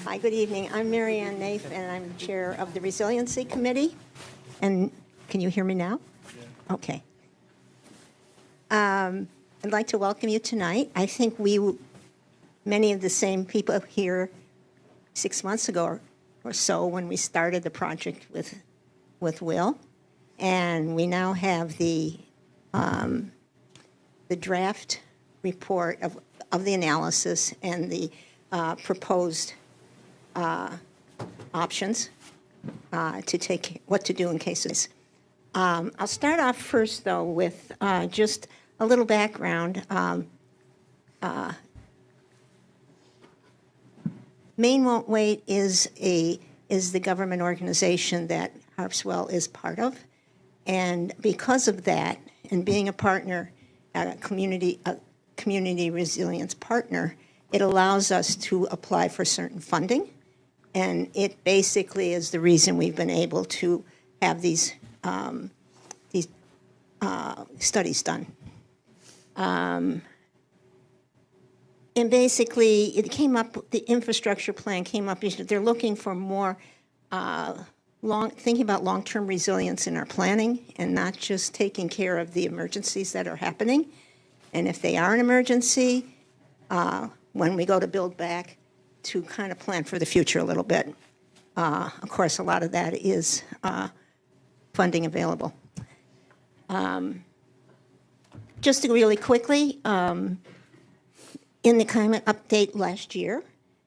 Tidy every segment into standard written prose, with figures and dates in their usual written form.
Hi, good evening. I'm Mary Ann Naif, and I'm chair of the Resiliency Committee. And can you hear me now? Yeah. Okay. I'd like to welcome you tonight. I think many of the same people here 6 months ago or so when we started the project with Will. And we now have the draft report of the analysis and the proposed options to take what to do in cases. I'll start off first, though, with just a little background. Maine Won't Wait is the government organization that Harpswell is part of, and because of that, and being a partner, a community resilience partner, it allows us to apply for certain funding, and it basically is the reason we've been able to have these studies done. And basically, it came up, the infrastructure plan came up, they're looking for more thinking about long-term resilience in our planning and not just taking care of the emergencies that are happening. And if they are an emergency, when we go to build back, to kind of plan for the future a little bit. Of course, a lot of that is funding available. Just really quickly, in the climate update last year,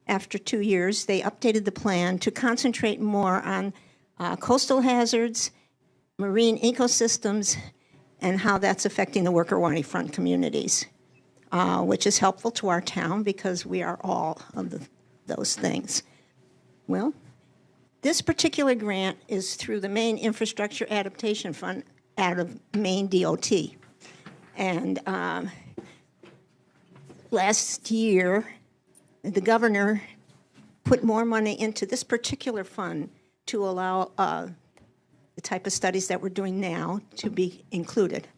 after 2 years, they updated the plan to concentrate more on coastal hazards, marine ecosystems, and how that's affecting the worker waterfront communities, which is helpful to our town because we are all of those things. Well, this particular grant is through the Maine Infrastructure Adaptation Fund out of Maine DOT. And last year, the governor put more money into this particular fund to allow the type of studies that we're doing now to be included.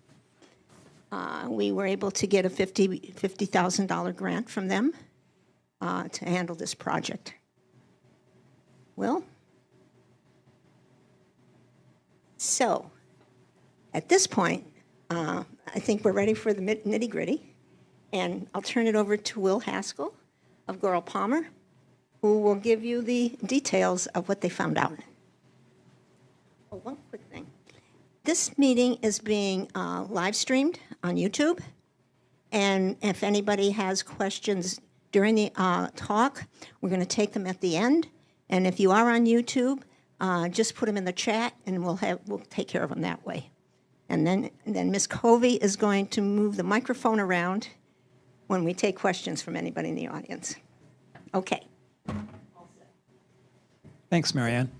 We were able to get a $50,000 grant from them to handle this project. Well, so at this point, I think we're ready for the nitty-gritty, and I'll turn it over to Will Haskell of Goral Palmer, who will give you the details of what they found out. Oh, one quick thing. This meeting is being live streamed on YouTube, and if anybody has questions during the talk, we're going to take them at the end. And if you are on YouTube, just put them in the chat, and we'll take care of them that way. And then Ms. Covey is going to move the microphone around when we take questions from anybody in the audience. Okay. Thanks, Marianne.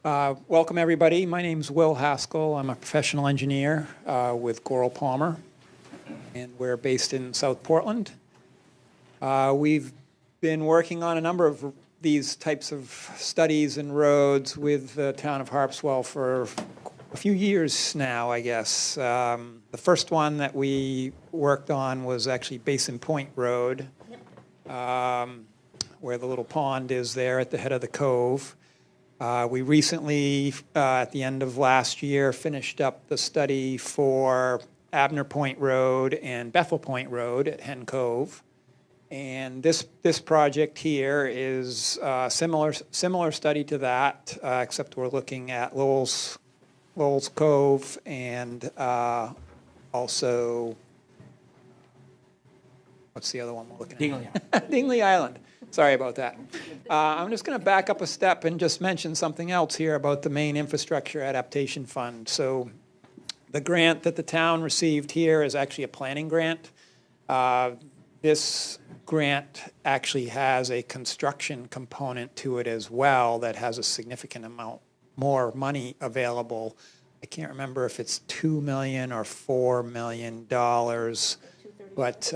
Welcome, everybody. My name's Will Haskell. I'm a professional engineer with Goral Palmer, and we're based in South Portland. We've been working on a number of these types of studies and roads with the town of Harpswell for a few years now, I guess. The first one that we worked on was actually Basin Point Road, where the little pond is there at the head of the cove. We recently, at the end of last year, finished up the study for Abner Point Road and Bethel Point Road at Hen Cove. And this project here is a similar study to that, except we're looking at Lowell's Cove and also, what's the other one we're looking at? Dingley. Dingley Island. Sorry about that. I'm just going to back up a step and just mention something else here about the Maine Infrastructure Adaptation Fund. So the grant that the town received here is actually a planning grant. This grant actually has a construction component to it as well that has a significant amount more money available. I can't remember if it's $2 million or $4 million, but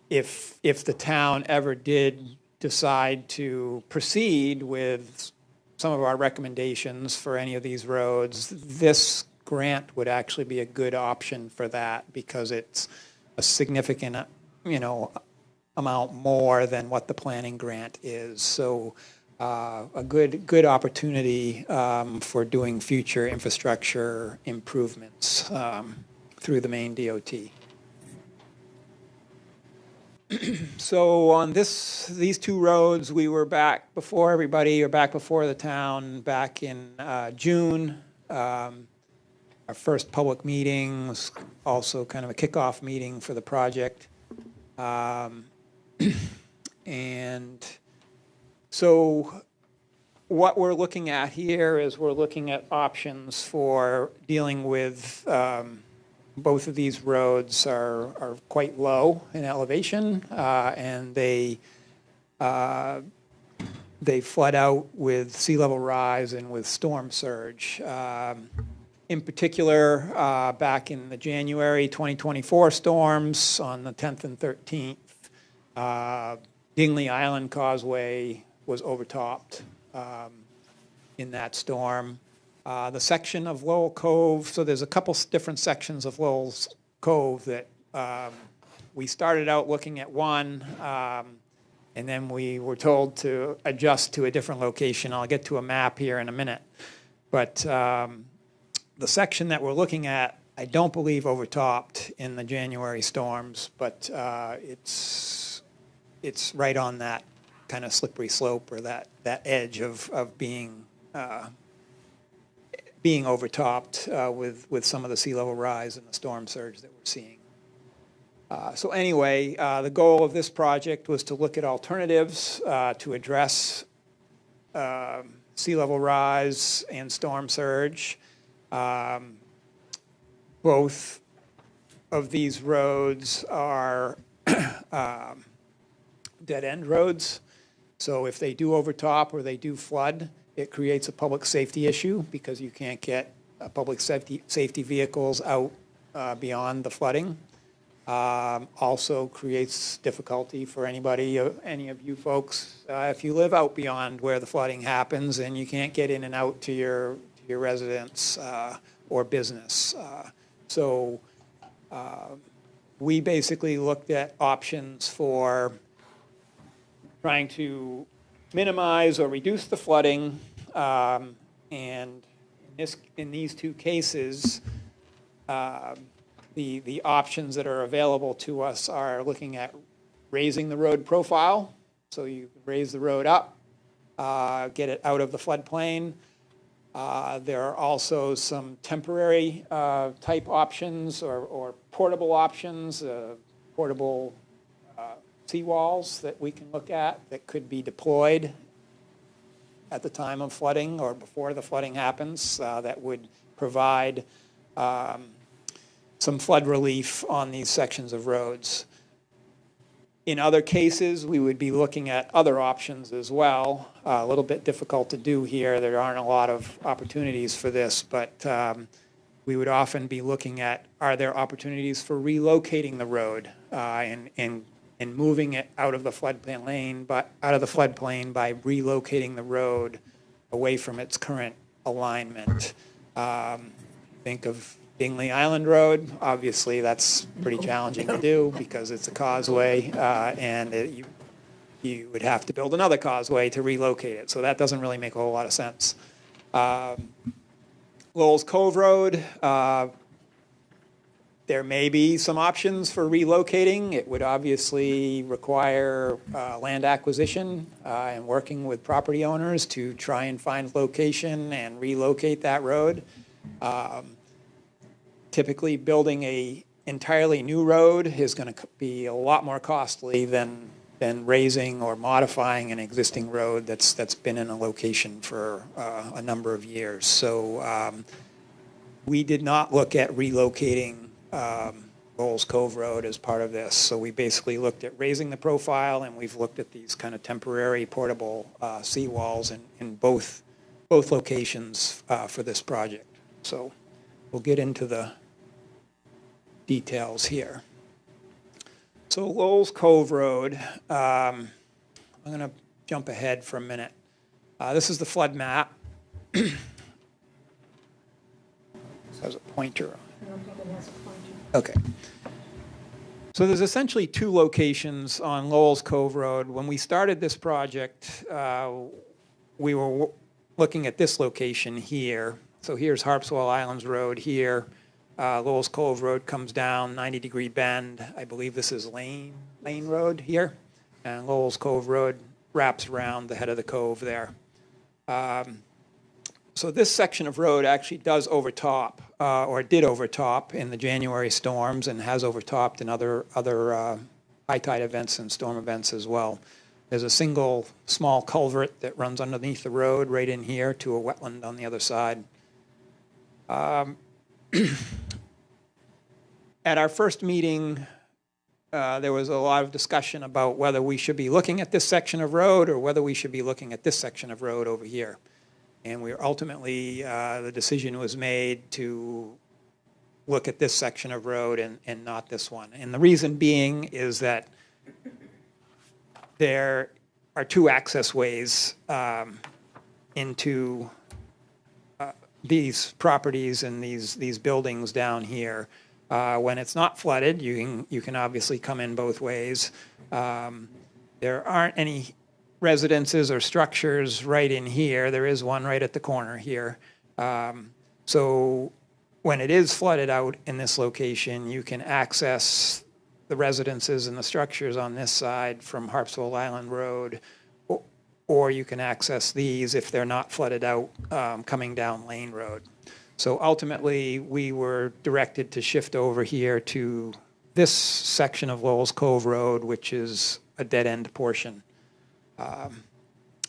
if the town ever did decide to proceed with some of our recommendations for any of these roads, this grant would actually be a good option for that because it's a significant, amount more than what the planning grant is. So a good opportunity for doing future infrastructure improvements through the Maine DOT. So on these two roads, we were back before everybody, or back before the town, back in June. Our first public meeting was also kind of a kickoff meeting for the project. And so what we're looking at here is we're looking at options for dealing with both of these roads are quite low in elevation, and they flood out with sea level rise and with storm surge. In particular, back in the January 2024 storms on the 10th and 13th, Dingley Island Causeway was overtopped in that storm. The section of Lowell Cove, so there's a couple different sections of Lowell Cove that we started out looking at one, and then we were told to adjust to a different location. I'll get to a map here in a minute. But the section that we're looking at, I don't believe overtopped in the January storms, but it's right on that kind of slippery slope, or that edge of being overtopped with some of the sea level rise and the storm surge that we're seeing. So anyway, the goal of this project was to look at alternatives to address sea level rise and storm surge. Both of these roads are dead-end roads. So if they do overtop or they do flood, it creates a public safety issue because you can't get public safety vehicles out beyond the flooding. Also creates difficulty for any of you folks, if you live out beyond where the flooding happens and you can't get in and out to your residence or business. So we basically looked at options for trying to minimize or reduce the flooding, and in these two cases, the options that are available to us are looking at raising the road profile, so you raise the road up, get it out of the floodplain. There are also some temporary type options or portable options, portable seawalls that we can look at that could be deployed at the time of flooding or before the flooding happens, that would provide some flood relief on these sections of roads. In other cases, we would be looking at other options as well. A little bit difficult to do here. There aren't a lot of opportunities for this, but we would often be looking at, are there opportunities for relocating the road and moving it out of the floodplain, by relocating the road away from its current alignment. Think of Dingley Island Road. Obviously, that's pretty challenging to do because it's a causeway, and you would have to build another causeway to relocate it. So that doesn't really make a whole lot of sense. Lowell's Cove Road, there may be some options for relocating. It would obviously require land acquisition and working with property owners to try and find location and relocate that road. Typically, building a entirely new road is going to be a lot more costly than raising or modifying an existing road that's been in a location for a number of years. So we did not look at relocating Lowell's Cove Road as part of this. So we basically looked at raising the profile, and we've looked at these kind of temporary portable seawalls in both locations for this project. So we'll get into the details here. So Lowell's Cove Road, I'm going to jump ahead for a minute. This is the flood map. This has a pointer on it. I don't think it has a pointer. Okay. So there's essentially two locations on Lowell's Cove Road. When we started this project, we were looking at this location here. So here's Harpswell Islands Road here. Lowell's Cove Road comes down, 90-degree bend. I believe this is Lane Road here. And Lowell's Cove Road wraps around the head of the cove there. So this section of road actually does overtop, or did overtop in the January storms and has overtopped in other high tide events and storm events as well. There's a single small culvert that runs underneath the road right in here to a wetland on the other side. At our first meeting, there was a lot of discussion about whether we should be looking at this section of road or whether we should be looking at this section of road over here. And we ultimately, the decision was made to look at this section of road and not this one. And the reason being is that there are two access ways into these properties and these buildings down here. When it's not flooded, you can obviously come in both ways. There aren't any residences or structures right in here. There is one right at the corner here. So when it is flooded out in this location, you can access the residences and the structures on this side from Harpswell Island Road, or you can access these if they're not flooded out coming down Lane Road. So ultimately, we were directed to shift over here to this section of Lowell's Cove Road, which is a dead-end portion.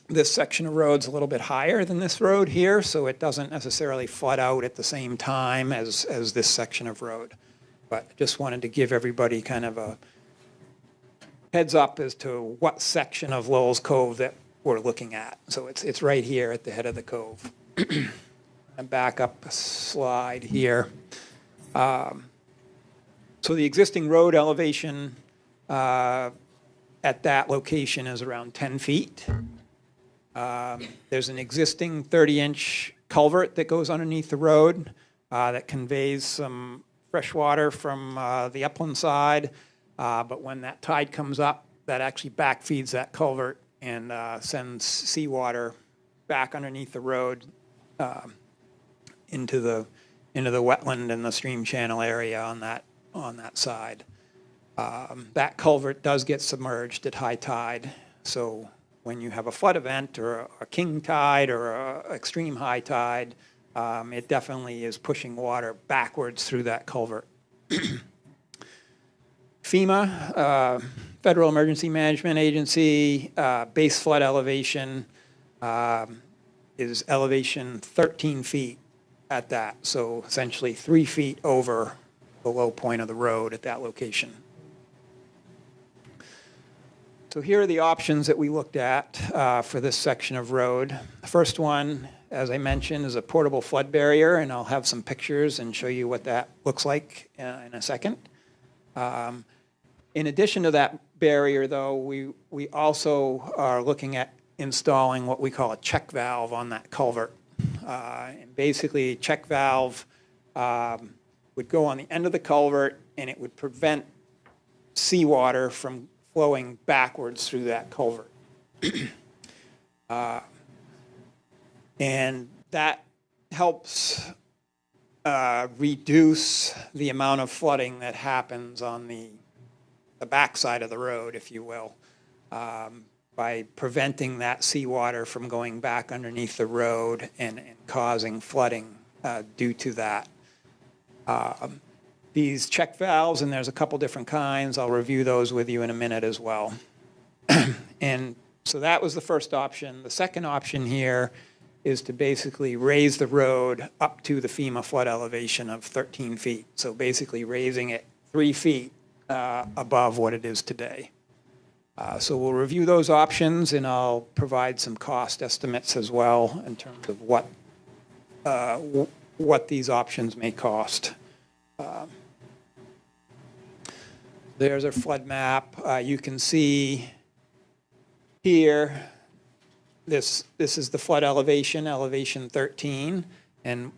This section of road's a little bit higher than this road here, so it doesn't necessarily flood out at the same time as this section of road. But just wanted to give everybody kind of a heads up as to what section of Lowell's Cove that we're looking at. So it's right here at the head of the cove. And back up a slide here. So the existing road elevation at that location is around 10 feet. There's an existing 30-inch culvert that goes underneath the road that conveys some fresh water from the upland side. But when that tide comes up, that actually backfeeds that culvert and sends seawater back underneath the road into the wetland and the stream channel area on that side. That culvert does get submerged at high tide. So when you have a flood event or a king tide or a extreme high tide, it definitely is pushing water backwards through that culvert. FEMA, Federal Emergency Management Agency, base flood elevation is elevation 13 feet at that. So essentially 3 feet over the low point of the road at that location. So here are the options that we looked at for this section of road. The first one, as I mentioned, is a portable flood barrier, and I'll have some pictures and show you what that looks like in a second. In addition to that barrier, though, we also are looking at installing what we call a check valve on that culvert. And basically, check valve would go on the end of the culvert, and it would prevent seawater from flowing backwards through that culvert. And that helps reduce the amount of flooding that happens on the backside of the road, if you will, by preventing that seawater from going back underneath the road and causing flooding due to that. These check valves, and there's a couple different kinds, I'll review those with you in a minute as well. And so that was the first option. The second option here is to basically raise the road up to the FEMA flood elevation of 13 feet. So basically raising it 3 feet above what it is today. So we'll review those options, and I'll provide some cost estimates as well in terms of what these options may cost. There's our flood map. You can see here, this is the flood elevation, elevation 13, and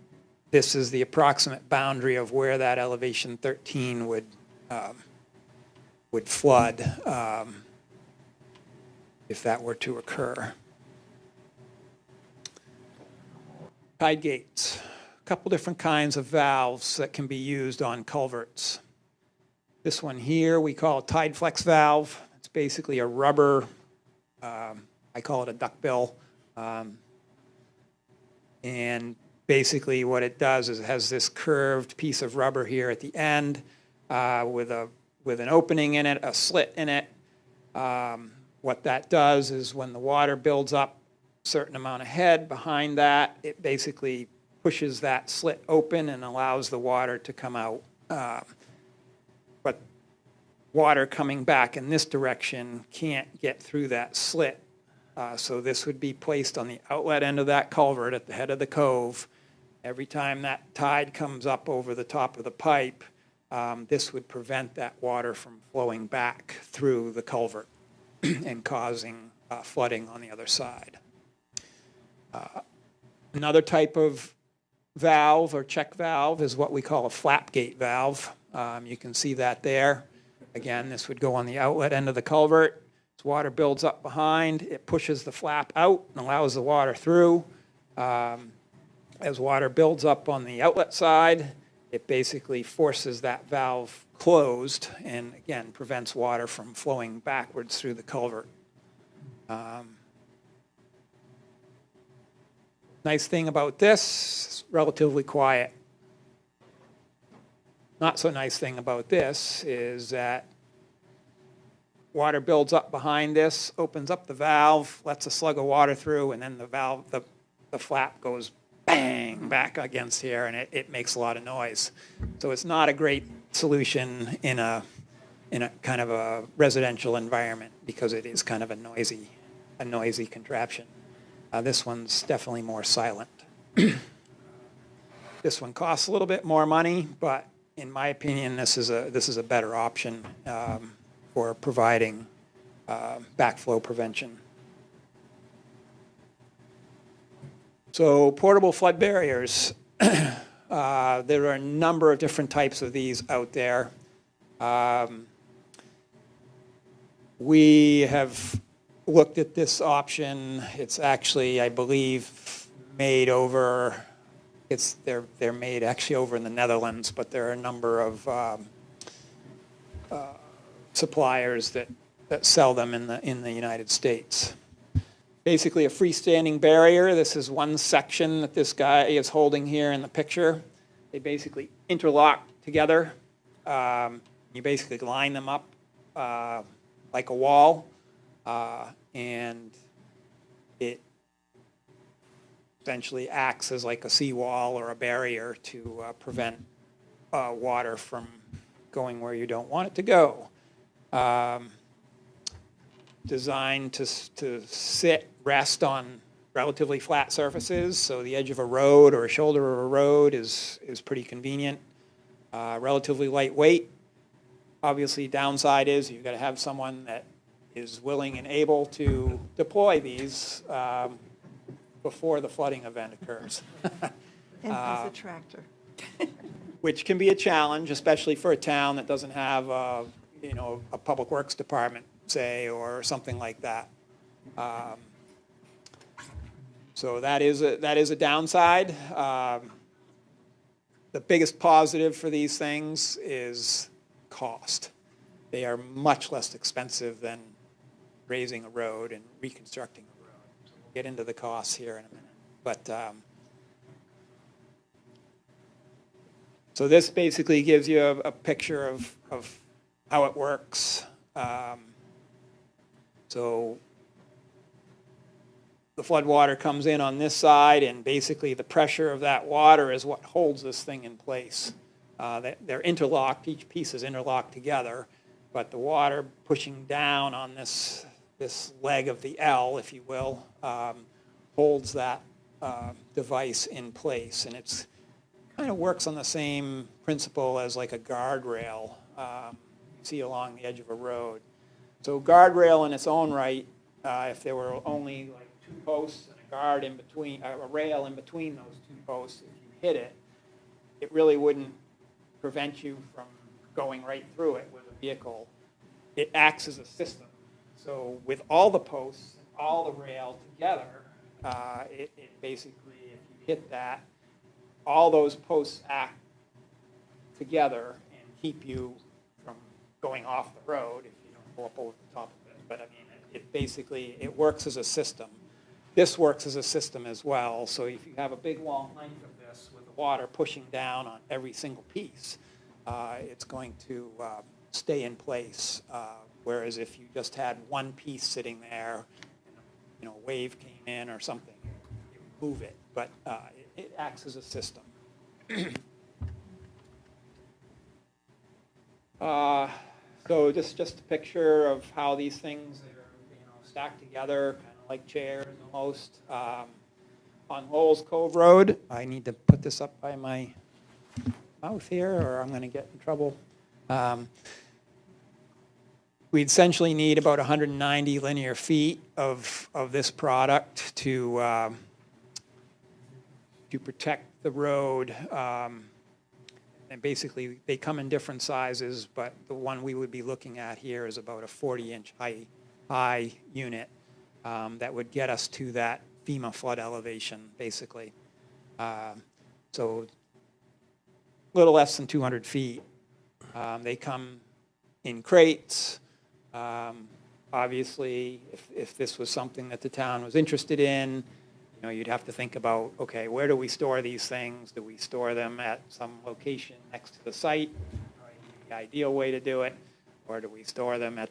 this is the approximate boundary of where that elevation 13 would flood if that were to occur. Tide gates. A couple different kinds of valves that can be used on culverts. This one here we call a tide flex valve. It's basically a rubber, I call it a duckbill. And basically what it does is it has this curved piece of rubber here at the end with an opening in it, a slit in it. What that does is when the water builds up a certain amount of head behind that, it basically pushes that slit open and allows the water to come out. But water coming back in this direction can't get through that slit. So this would be placed on the outlet end of that culvert at the head of the cove. Every time that tide comes up over the top of the pipe, this would prevent that water from flowing back through the culvert and causing flooding on the other side. Another type of valve or check valve is what we call a flap gate valve. You can see that there. Again, this would go on the outlet end of the culvert. As water builds up behind, it pushes the flap out and allows the water through. As water builds up on the outlet side, it basically forces that valve closed and, again, prevents water from flowing backwards through the culvert. Nice thing about this, it's relatively quiet. Not so nice thing about this is that water builds up behind this, opens up the valve, lets a slug of water through, and then the flap goes bang back against here, and it makes a lot of noise. So it's not a great solution in a kind of a residential environment because it is kind of a noisy contraption. This one's definitely more silent. This one costs a little bit more money, but in my opinion, this is a better option for providing backflow prevention. So portable flood barriers. There are a number of different types of these out there. We have looked at this option. It's actually, I believe, made over. They're made actually over in the Netherlands, but there are a number of suppliers that sell them in the United States. Basically a freestanding barrier. This is one section that this guy is holding here in the picture. They basically interlock together. You basically line them up like a wall, and it essentially acts as like a seawall or a barrier to prevent water from going where you don't want it to go. Designed to sit, rest on relatively flat surfaces, so the edge of a road or a shoulder of a road is pretty convenient. Relatively lightweight. Obviously, downside is you've got to have someone that is willing and able to deploy these before the flooding event occurs. And has a tractor. Which can be a challenge, especially for a town that doesn't have a public works department, say, or something like that. So that is a downside. The biggest positive for these things is cost. They are much less expensive than raising a road and reconstructing a road. So we'll get into the costs here in a minute. But so this basically gives you a picture of how it works. So the flood water comes in on this side, and basically the pressure of that water is what holds this thing in place. They're interlocked, each piece is interlocked together, but the water pushing down on this leg of the L, if you will, holds that device in place. And it's kind of works on the same principle as like a guardrail you see along the edge of a road. So guardrail in its own right, if there were only like two posts and a guard in between, a rail in between those two posts, if you hit it, it really wouldn't prevent you from going right through it with a vehicle. it acts as a system. So with all the posts, and all the rail together, it basically, if you hit that, all those posts act together and keep you from going off the road if you don't go up over the top of it. But I mean, it basically, it works as a system. This works as a system as well. So if you have a big long length of this with the water pushing down on every single piece, it's going to stay in place. Whereas if you just had one piece sitting there, and a wave came in or something, you move it. But it acts as a system. So just a picture of how these things are, stacked together, kind of like chairs almost. On Lowell Cove Road, I need to put this up by my mouth here, or I'm going to get in trouble. We essentially need about 190 linear feet of this product to protect the road. And basically, they come in different sizes, but the one we would be looking at here is about a 40-inch high unit that would get us to that FEMA flood elevation, basically. So a little less than 200 feet. They come in crates. Obviously, if this was something that the town was interested in, you'd have to think about, okay, where do we store these things? Do we store them at some location next to the site? The ideal way to do it. Or do we store them at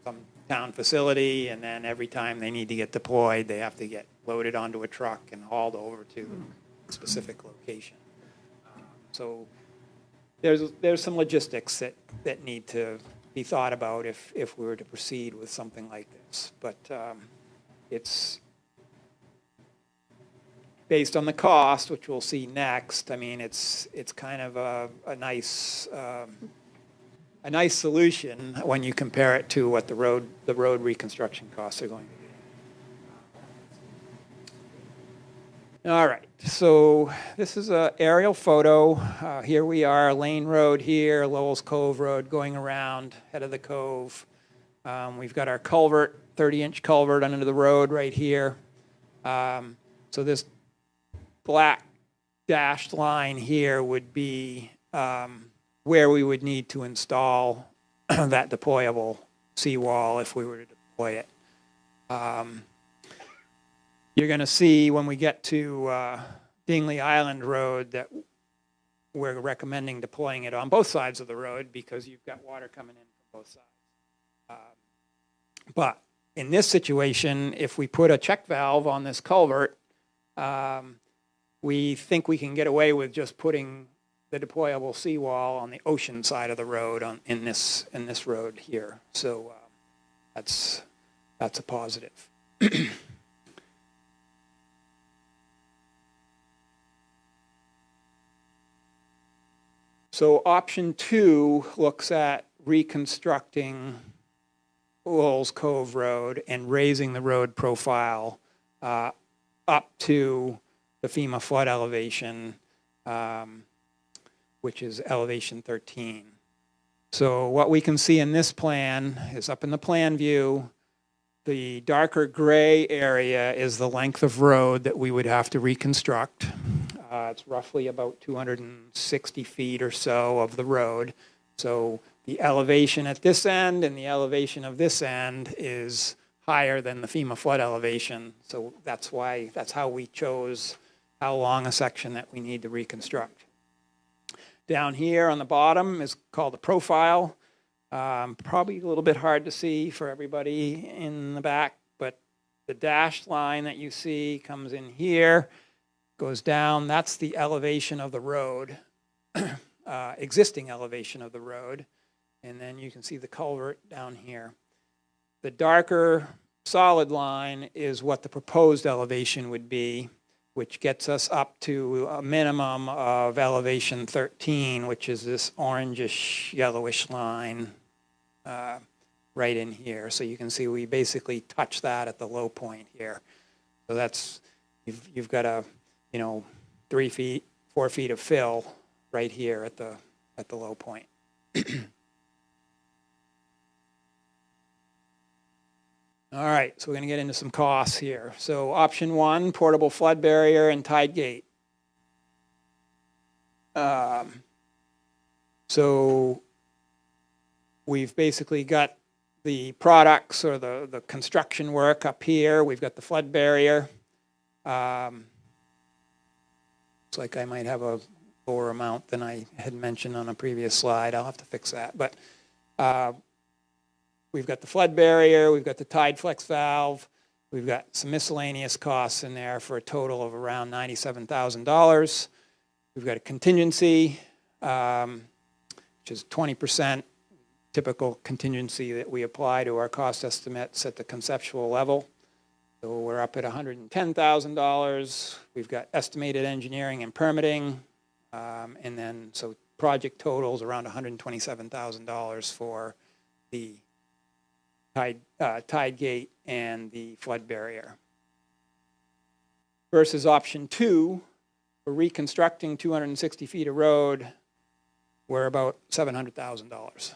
some town facility, and then every time they need to get deployed, they have to get loaded onto a truck and hauled over to a specific location? So there's some logistics that need to be thought about if we were to proceed with something like this. But it's based on the cost, which we'll see next. I mean, it's kind of a nice solution when you compare it to what the road reconstruction costs are going to be. All right, so this is an aerial photo. Here we are, Lane Road here, Lowell Cove Road going around, head of the cove. We've got our culvert, 30-inch culvert under the road right here. So this black dashed line here would be where we would need to install that deployable seawall if we were to deploy it. You're going to see when we get to Dingley Island Road that we're recommending deploying it on both sides of the road because you've got water coming in from both sides. But in this situation, if we put a check valve on this culvert, we think we can get away with just putting the deployable seawall on the ocean side of the road in this road here. So that's a positive. So option 2 looks at reconstructing Lowell Cove Road and raising the road profile up to the FEMA flood elevation, which is elevation 13. So what we can see in this plan is up in the plan view, the darker gray area is the length of road that we would have to reconstruct. It's roughly about 260 feet or so of the road. So the elevation at this end and the elevation of this end is higher than the FEMA flood elevation. So that's how we chose how long a section that we need to reconstruct. Down here on the bottom is called the profile. Probably a little bit hard to see for everybody in the back, but the dashed line that you see comes in here, goes down. That's the elevation of the road, existing elevation of the road. And then you can see the culvert down here. The darker solid line is what the proposed elevation would be, which gets us up to a minimum of elevation 13, which is this orangish, yellowish line right in here. So you can see we basically touch that at the low point here. So that's, you've got a 3 feet, 4 feet of fill right here at the low point. All right, so we're going to get into some costs here. So option one, portable flood barrier and tide gate. So we've basically got the products or the construction work up here. We've got the flood barrier. Looks like I might have a lower amount than I had mentioned on a previous slide. I'll have to fix that. But we've got the flood barrier, we've got the tide flex valve, we've got some miscellaneous costs in there for a total of around $97,000. We've got a contingency, which is 20% typical contingency that we apply to our cost estimates at the conceptual level. So we're up at $110,000. We've got estimated engineering and permitting, and then so project totals around $127,000 for the tide gate and the flood barrier. Versus option two, for reconstructing 260 feet of road, we're about $700,000.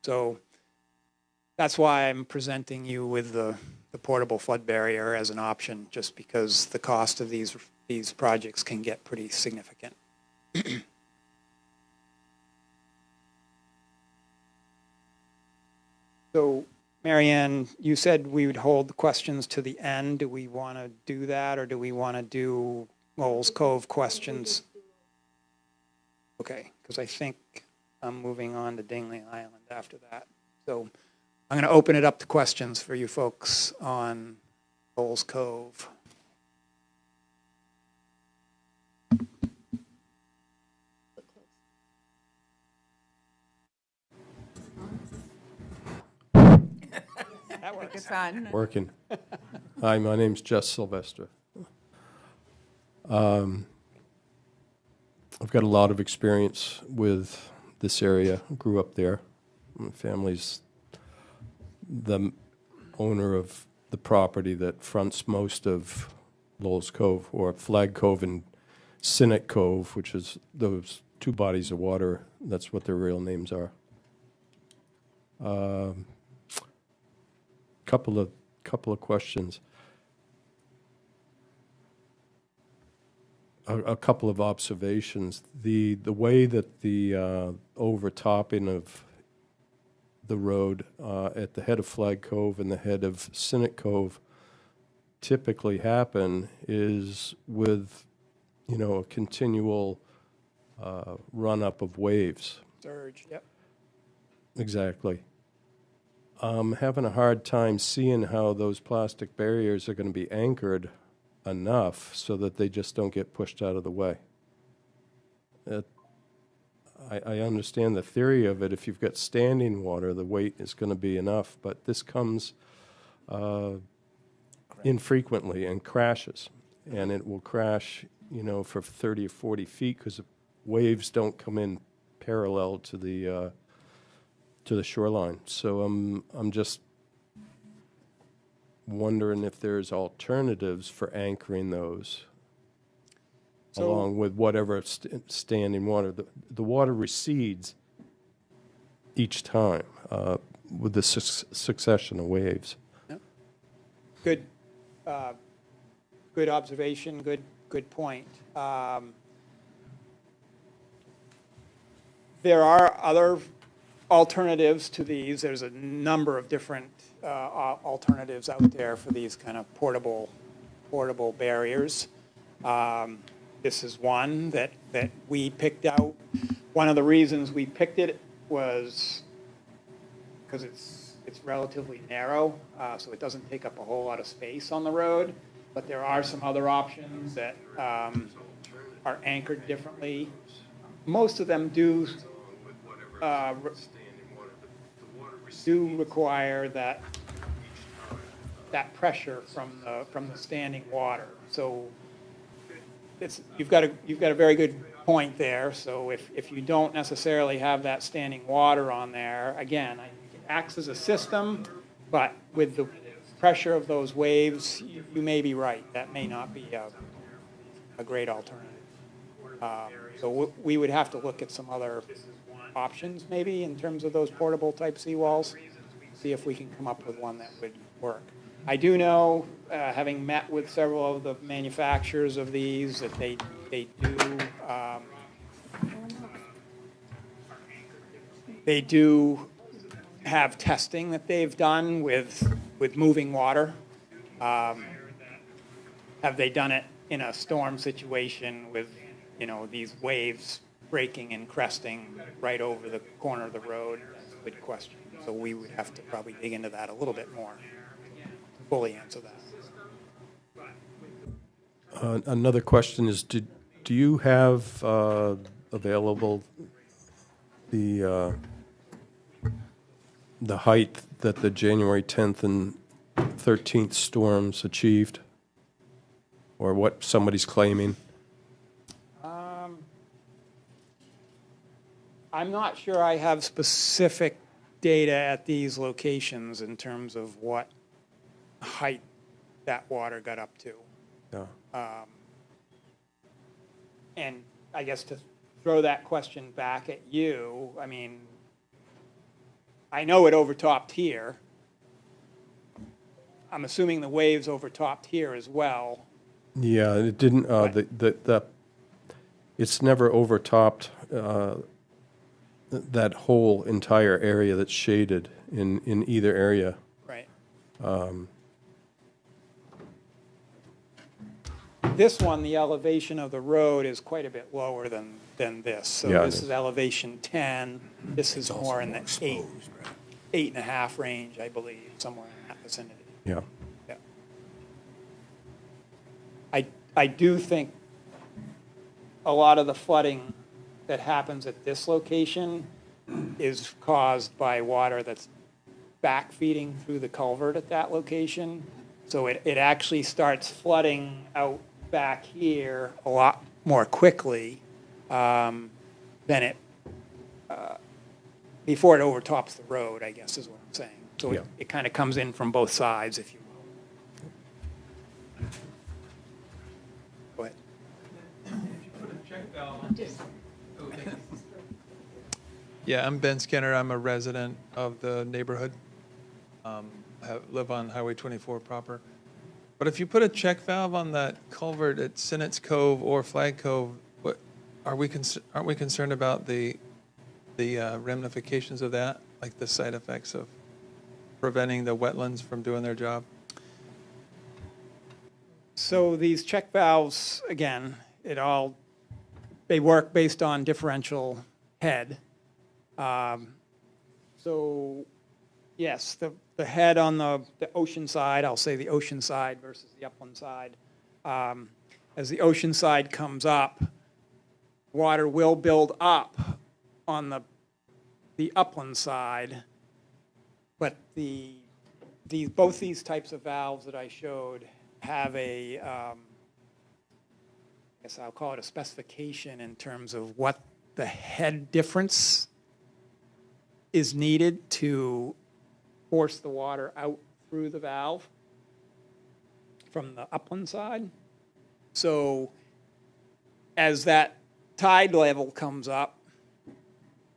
So that's why I'm presenting you with the portable flood barrier as an option, just because the cost of these projects can get pretty significant. So, Marianne, you said we would hold the questions to the end. Do we want to do that, or do we want to do Lowell's Cove questions? Okay, because I think I'm moving on to Dingley Island after that. So I'm going to open it up to questions for you folks on Lowell's Cove. That works. It's on. Working. Hi, my name's Jess Sylvester. I've got a lot of experience with this area. Grew up there. My family's the owner of the property that fronts most of Lowell's Cove, or Flag Cove and Cynic Cove, which is those two bodies of water. That's what their real names are. Couple of questions. A couple of observations. The way that the overtopping of the road at the head of Flag Cove and the head of Cynic Cove typically happen is with, a continual run up of waves. Surge, yep. Exactly. I'm having a hard time seeing how those plastic barriers are going to be anchored enough so that they just don't get pushed out of the way. I understand the theory of it. If you've got standing water, the weight is going to be enough, but this comes infrequently and crashes, and it will crash, for 30 or 40 feet because waves don't come in parallel to the shoreline. So I'm just wondering if there's alternatives for anchoring those, along with whatever standing water. The water recedes each time with the succession of waves. Yep. Good observation. Good point. There are other alternatives to these. There's a number of different alternatives out there for these kind of portable barriers. This is one that we picked out. One of the reasons we picked it was because it's relatively narrow, so it doesn't take up a whole lot of space on the road. But there are some other options that are anchored differently. Most of them do require that pressure from the standing water. So you've got a very good point there. So if you don't necessarily have that standing water on there, again, it acts as a system, but with the pressure of those waves, you may be right. That may not be a great alternative. So we would have to look at some other options maybe in terms of those portable type seawalls. see if we can come up with one that would work. I do know, having met with several of the manufacturers of these, that they do have testing that they've done with moving water. Have they done it in a storm situation with, these waves breaking and cresting right over the corner of the road? That's a good question. So we would have to probably dig into that a little bit more to fully answer that. Another question is, do you have available the height that the January 10th and 13th storms achieved, or what somebody's claiming? I'm not sure I have specific data at these locations in terms of what height that water got up to. Yeah. And I guess to throw that question back at you, I mean, I know it overtopped here. I'm assuming the waves overtopped here as well. Yeah, it didn't. It's never overtopped that whole entire area that's shaded in either area. Right. This one, the elevation of the road is quite a bit lower than this. So Yeah, this is elevation 10. This is more in the 8.5 range, I believe, somewhere in that vicinity. Yeah. Yeah. I do think a lot of the flooding that happens at this location is caused by water that's backfeeding through the culvert at that location. So it actually starts flooding out back here a lot more quickly than it before it overtops the road, I guess is what I'm saying. So Yeah. it kind of comes in from both sides, if you will. Go ahead. Yeah, I'm Ben Skinner. I'm a resident of the neighborhood. Live on Highway 24 proper. But if you put a check valve on that culvert at Sinnott's Cove or Flag Cove, what aren't we concerned about the ramifications of that, like the side effects of preventing the wetlands from doing their job? So these check valves, again, they work based on differential head. So yes, the head on the ocean side, I'll say the ocean side versus the upland side. As the ocean side comes up, water will build up on the upland side, but both these types of valves that I showed have I guess I'll call it a specification in terms of what the head difference is needed to force the water out through the valve from the upland side. So as that tide level comes up,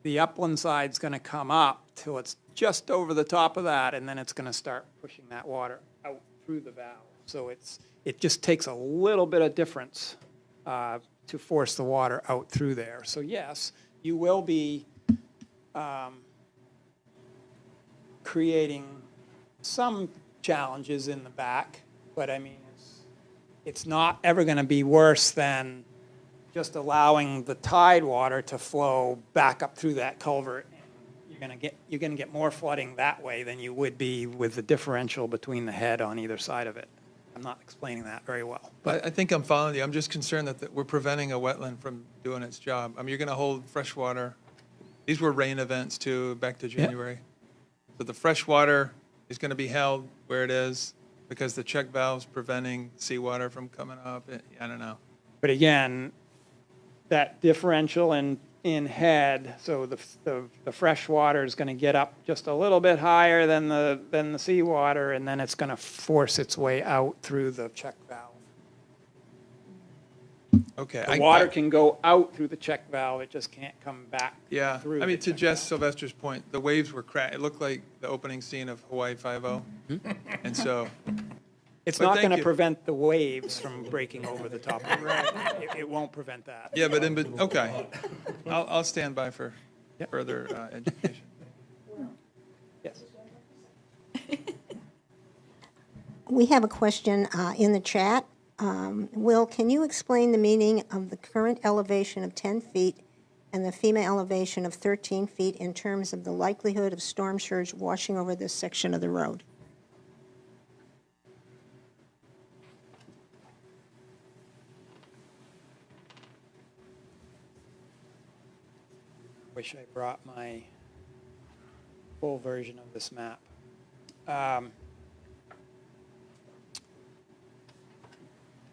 the upland side's going to come up till it's just over the top of that, and then it's going to start pushing that water out through the valve. So it just takes a little bit of difference to force the water out through there. So yes, you will be creating some challenges in the back, but I mean, it's not ever going to be worse than just allowing the tide water to flow back up through that culvert. You're going to get more flooding that way than you would be with the differential between the head on either side of it. I'm not explaining that very well. But I think I'm following you. I'm just concerned that we're preventing a wetland from doing its job. I mean, you're going to hold fresh water. These were rain events too, back to January. So the fresh water is going to be held where it is because the check valve's preventing seawater from coming up. I don't know. But again, that differential in head, so the fresh water is going to get up just a little bit higher than the seawater, and then it's going to force its way out through the check valve. Okay. The water can go out through the check valve, it just can't come back Yeah, through. I mean, the to check Jess valve. Sylvester's point, the waves were it looked like the opening scene of Hawaii Five-0. And so, It's but not thank going to you. prevent the waves from breaking over the top of the road. It won't prevent that. yeah, but okay. I'll stand by for Yep. further education. Yes. We have a question in the chat. Will, can you explain the meaning of the current elevation of 10 feet and the FEMA elevation of 13 feet in terms of the likelihood of storm surge washing over this section of the road? Wish I brought my full version of this map. I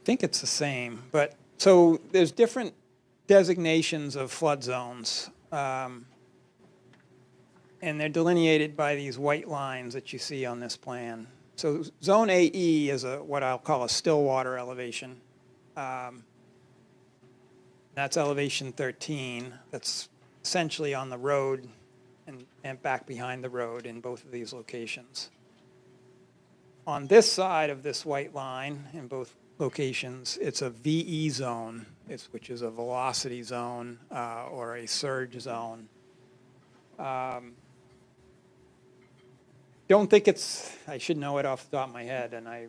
think it's the same, but so there's different designations of flood zones. And they're delineated by these white lines that you see on this plan. So zone AE is what I'll call a still water elevation. That's elevation 13. That's essentially on the road and back behind the road in both of these locations. On this side of this white line in both locations, it's a VE zone, which is a velocity zone or a surge zone. Don't think I should know it off the top of my head, and I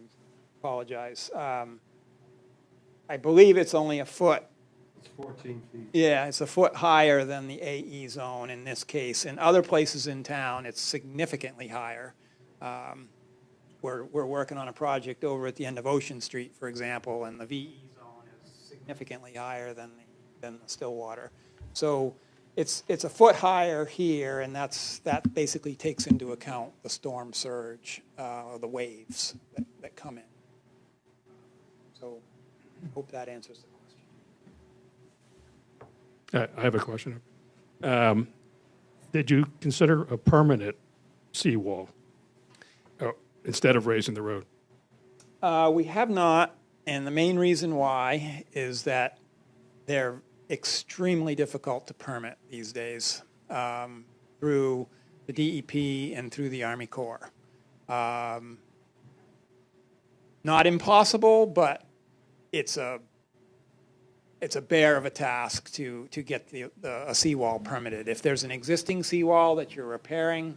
apologize. I believe it's only a foot. It's 14 feet. Yeah, it's a foot higher than the AE zone in this case. In other places in town, it's significantly higher. We're working on a project over at the end of Ocean Street, for example, and the VE zone is significantly higher than the Stillwater. So it's a foot higher here, and that basically takes into account the storm surge, or the waves that come in. So I hope that answers the question. I have a question. Did you consider a permanent seawall instead of raising the road? We have not, and the main reason why is that they're extremely difficult to permit these days through the DEP and through the Army Corps. Not impossible, but it's a bear of a task to get a seawall permitted. If there's an existing seawall that you're repairing,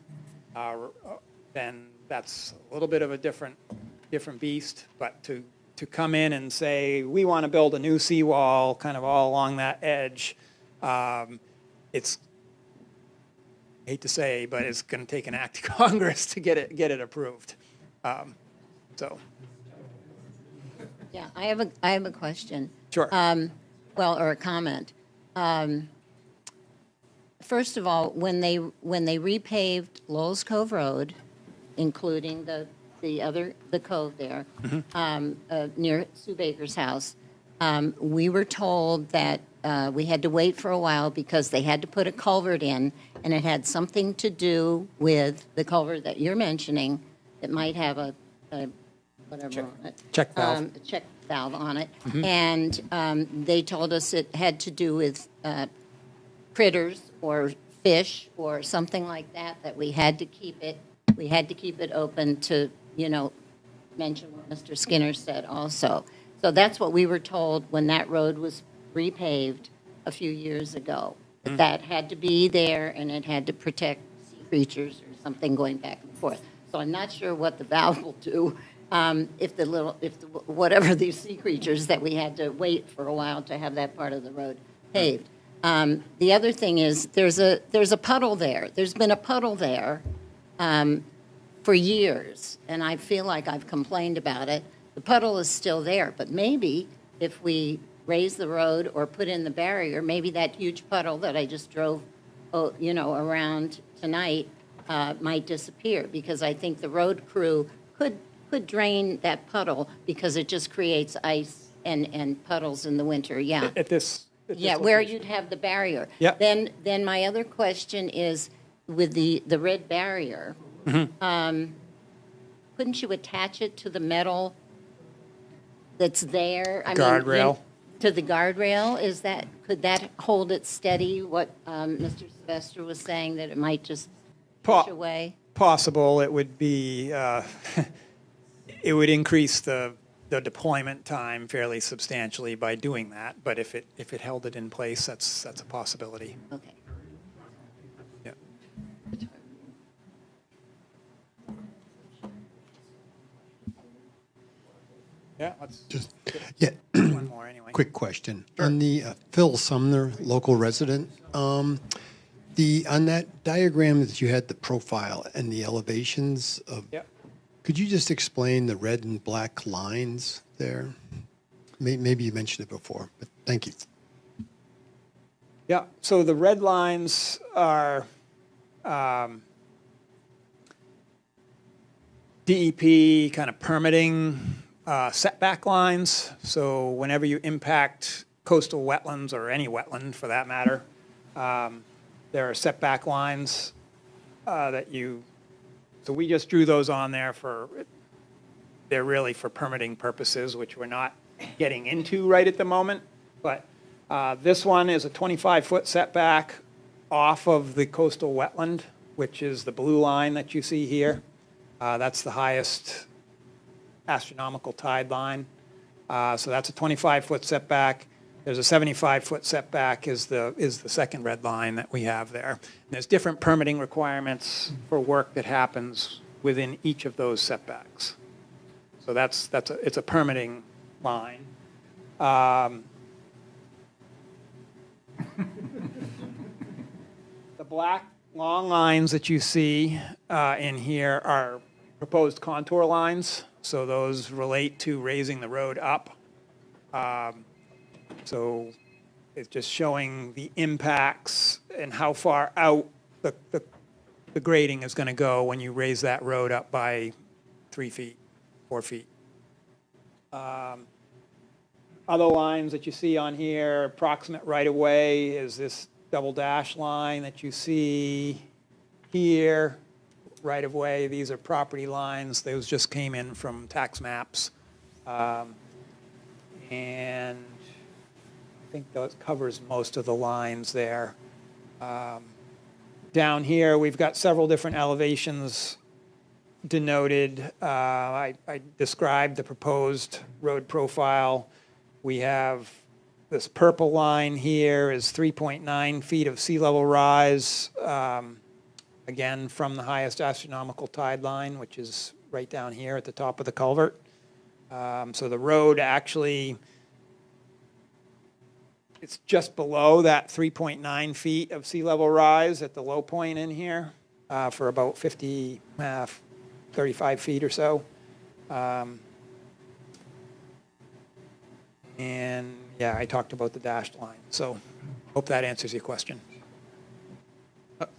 then that's a little bit of a different beast. But to come in and say, we want to build a new seawall kind of all along that edge, it's, I hate to say, but it's going to take an act of Congress to get it approved. So. Yeah, I have a question. Sure. Or a comment. First of all, when they repaved Lowell Cove Road, including the cove there, near Sue Baker's house, we were told that we had to wait for a while because they had to put a culvert in, and it had something to do with the culvert that you're mentioning that might have a whatever on it. Check valve. A check valve on it. And they told us it had to do with critters or fish or something like that we had to keep it open to, mention what Mr. Skinner said also. So that's what we were told when that road was repaved a few years ago. That had to be there and it had to protect sea creatures or something going back and forth. So I'm not sure what the valve will do. Whatever these sea creatures that we had to wait for a while to have that part of the road paved. The other thing is there's a puddle there. There's been a puddle there for years, and I feel like I've complained about it. The puddle is still there, but maybe if we raise the road or put in the barrier, maybe that huge puddle that I just drove, around tonight might disappear, because I think the road crew could drain that puddle because it just creates ice and puddles in the winter. Yeah. At this Where location. you'd have the barrier. Yep. Then my other question is with the red barrier. Couldn't you attach it to the metal that's there? Guardrail? to the guardrail? Could that hold it steady, what Mr. Sylvester was saying, that it might just push away? Possible. It would be, it would increase the deployment time fairly substantially by doing that. But if it held it in place, that's a possibility. Okay. Yeah. Yeah, let's Just, yeah, one more anyway. quick question. On the Phil Sumner, local resident, on that diagram that you had the profile and the elevations of, Yep. could you just explain the red and black lines there? Maybe you mentioned it before, but thank you. Yeah, so the red lines are DEP kind of permitting setback lines. So whenever you impact coastal wetlands or any wetland for that matter, there are setback lines that you, so we just drew those on there they're really for permitting purposes, which we're not getting into right at the moment. But this one is a 25-foot setback off of the coastal wetland, which is the blue line that you see here. That's the highest astronomical tide line. So that's a 25-foot setback. There's a 75-foot setback is the second red line that we have there. And there's different permitting requirements for work that happens within each of those setbacks. So it's a permitting line. The black long lines that you see in here are proposed contour lines. So those relate to raising the road up. So it's just showing the impacts and how far out the grading is going to go when you raise that road up by 3 feet, 4 feet. Other lines that you see on here, approximate right-of-way is this double dash line that you see here. Right-of-way, these are property lines. Those just came in from tax maps. And I think that covers most of the lines there. Down here, we've got several different elevations denoted. I described the proposed road profile. We have this purple line here is 3.9 feet of sea level rise, again, from the highest astronomical tide line, which is right down here at the top of the culvert. So the road actually, it's just below that 3.9 feet of sea level rise at the low point in here for about 35 feet or so. And yeah, I talked about the dashed line. So hope that answers your question.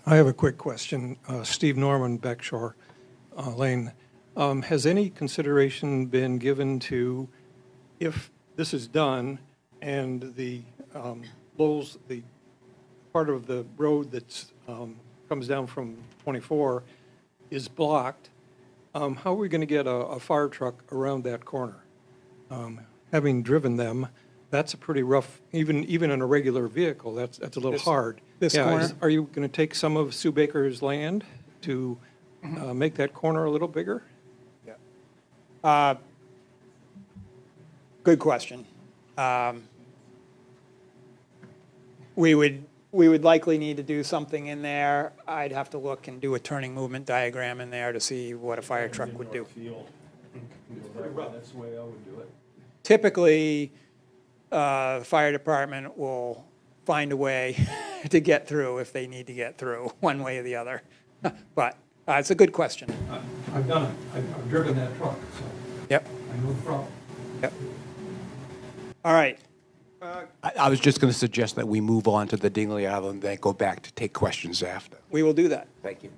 I have a quick question. Steve Norman, Beckshore Lane. Has any consideration been given to, if this is done and the Lowell's, the part of the road that comes down from 24 is blocked, how are we going to get a fire truck around that corner? Having driven them, that's a pretty rough, even in a regular vehicle, that's a little hard. This corner? Are you going to take some of Sue Baker's land to make that corner a little bigger? Yeah. Good question. We would likely need to do something in there. I'd have to look and do a turning movement diagram in there to see what a fire truck would do. That's the way I would do it. Typically, the fire department will find a way to get through if they need to get through, one way or the other. But it's a good question. I've done it. I've driven that truck, so Yep, I know the problem. yep. All right. I was just going to suggest that we move on to the Dingley Island and then go back to take questions after. We will do that. Thank you.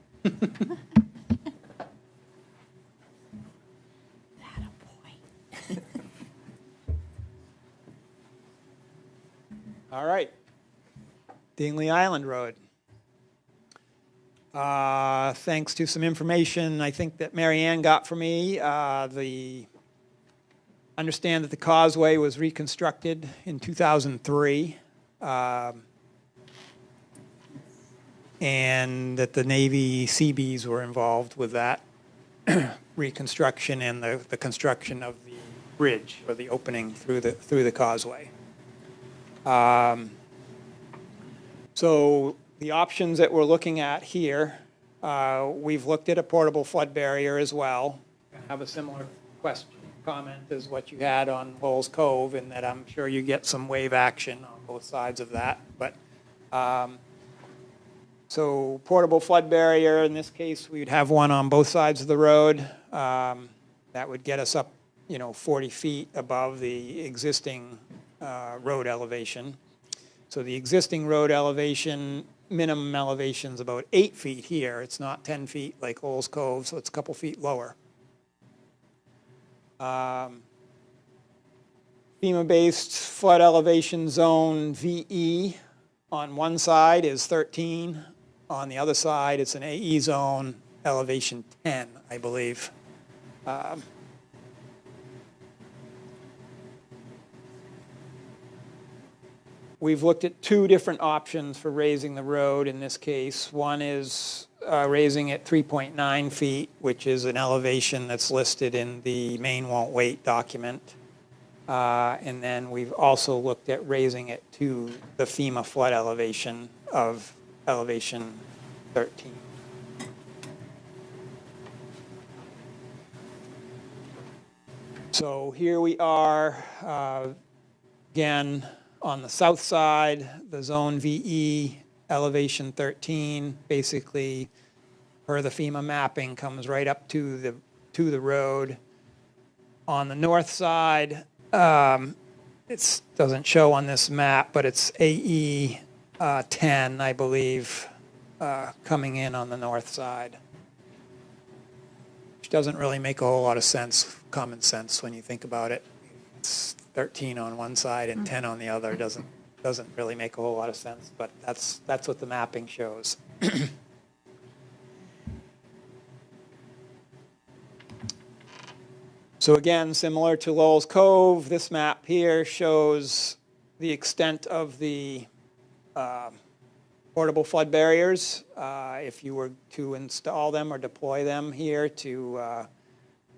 All right. Dingley Island Road. Thanks to some information I think that Mary Ann got for me, the Understand that the causeway was reconstructed in 2003, and that the Navy Seabees were involved with that reconstruction and the construction of the bridge or the opening through the causeway. So the options that we're looking at here, we've looked at a portable flood barrier as well. I have a similar comment as what you had on Lowell's Cove, in that I'm sure you get some wave action on both sides of that. But so portable flood barrier, in this case, we'd have one on both sides of the road. That would get us up, 40 feet above the existing road elevation. So the existing road elevation, minimum elevation is about 8 feet here. It's not 10 feet like Lowell's Cove, so it's a couple feet lower. FEMA-based flood elevation zone VE on one side is 13. On the other side, it's an AE zone, elevation 10, I believe. We've looked at two different options for raising the road in this case. One is raising it 3.9 feet, which is an elevation that's listed in the Maine Won't Wait document. And then we've also looked at raising it to the FEMA flood elevation of elevation 13. So here we are, again, on the south side, the zone VE, elevation 13, basically, per the FEMA mapping, comes right up to the road. On the north side, it doesn't show on this map, but it's AE 10, I believe, coming in on the north side, which doesn't really make a whole lot of sense, common sense, when you think about it. It's 13 on one side and 10 on the other. Doesn't really make a whole lot of sense, but that's what the mapping shows. So again, similar to Lowell's Cove, this map here shows the extent of the portable flood barriers. If you were to install them or deploy them here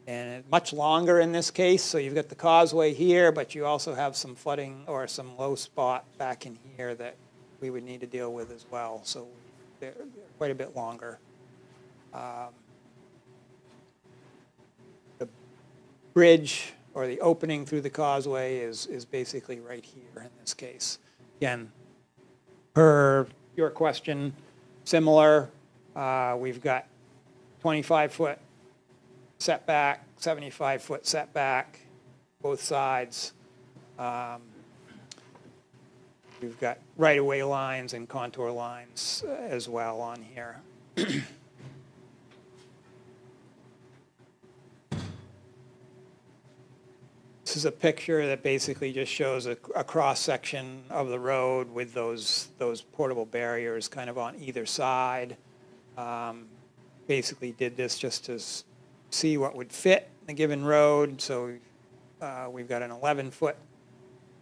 and much longer in this case. So you've got the causeway here, but you also have some flooding or some low spot back in here that we would need to deal with as well. So they're quite a bit longer. The bridge or the opening through the causeway is basically right here in this case. Again, per your question, similar. We've got 25-foot setback, 75-foot setback, both sides. We've got right-of-way lines and contour lines as well on here. This is a picture that basically just shows a cross-section of the road with those portable barriers kind of on either side. Basically did this just to see what would fit in a given road. So we've got an 11-foot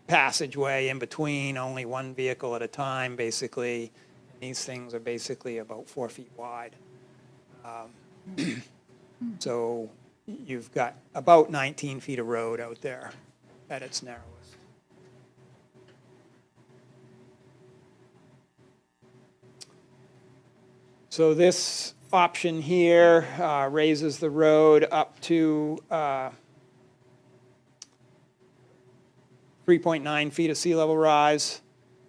passageway in between, only one vehicle at a time, basically. These things are basically about 4 feet wide. So you've got about 19 feet of road out there at its narrowest. So this option here raises the road up to 3.9 feet of sea level rise.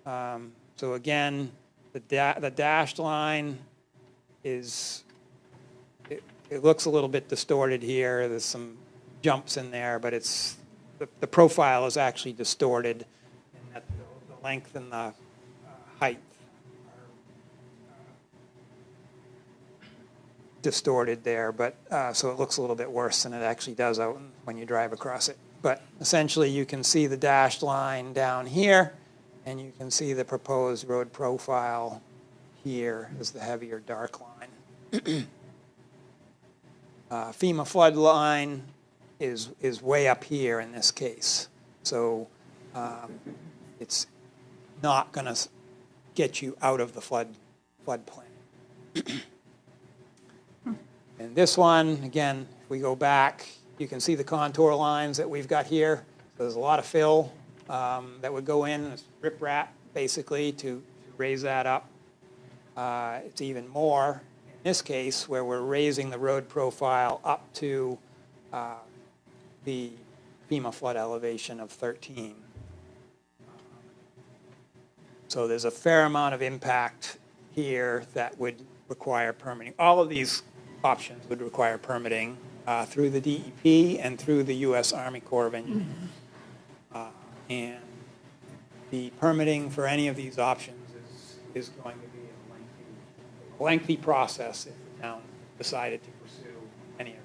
So again, the dashed line is, it looks a little bit distorted here. There's some jumps in there, but it's the profile is actually distorted in that the length and the height are distorted there, but so it looks a little bit worse than it actually does out when you drive across it. But essentially, you can see the dashed line down here, and you can see the proposed road profile here is the heavier dark line. FEMA flood line is way up here in this case. So it's not going to get you out of the floodplain. And this one, again, if we go back, you can see the contour lines that we've got here. So there's a lot of fill that would go in, it's riprap, basically, to raise that up. It's even more in this case where we're raising the road profile up to the FEMA flood elevation of 13. So there's a fair amount of impact here that would require permitting. All of these options would require permitting through the DEP and through the U.S. Army Corps of Engineers. And the permitting for any of these options is going to be a lengthy process if the town decided to pursue any of them.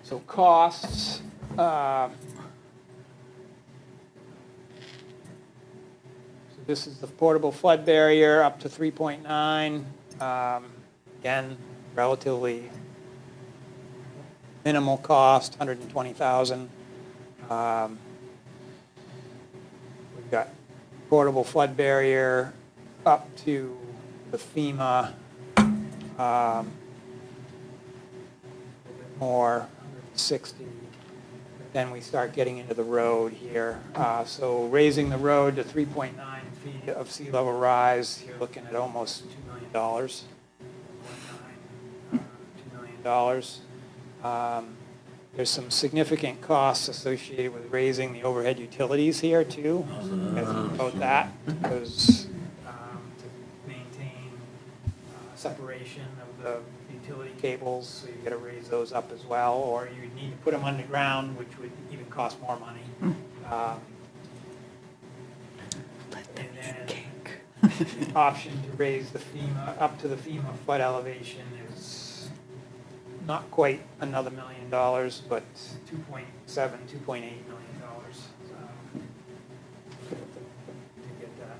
So costs. This is the portable flood barrier up to 3.9. Again, relatively minimal cost, $120,000. We've got portable flood barrier up to the FEMA, more, 60. Then we start getting into the road here. So raising the road to 3.9 feet of sea level rise, you're looking at almost $2 million. $2 million. There's some significant costs associated with raising the overhead utilities here too. About that, because to maintain separation of the utility cables, so you've got to raise those up as well, or you need to put them underground, which would even cost more money. And then the option to raise the FEMA up to the FEMA flood elevation is not quite another $1 million, but $2.7, $2.8 million to get that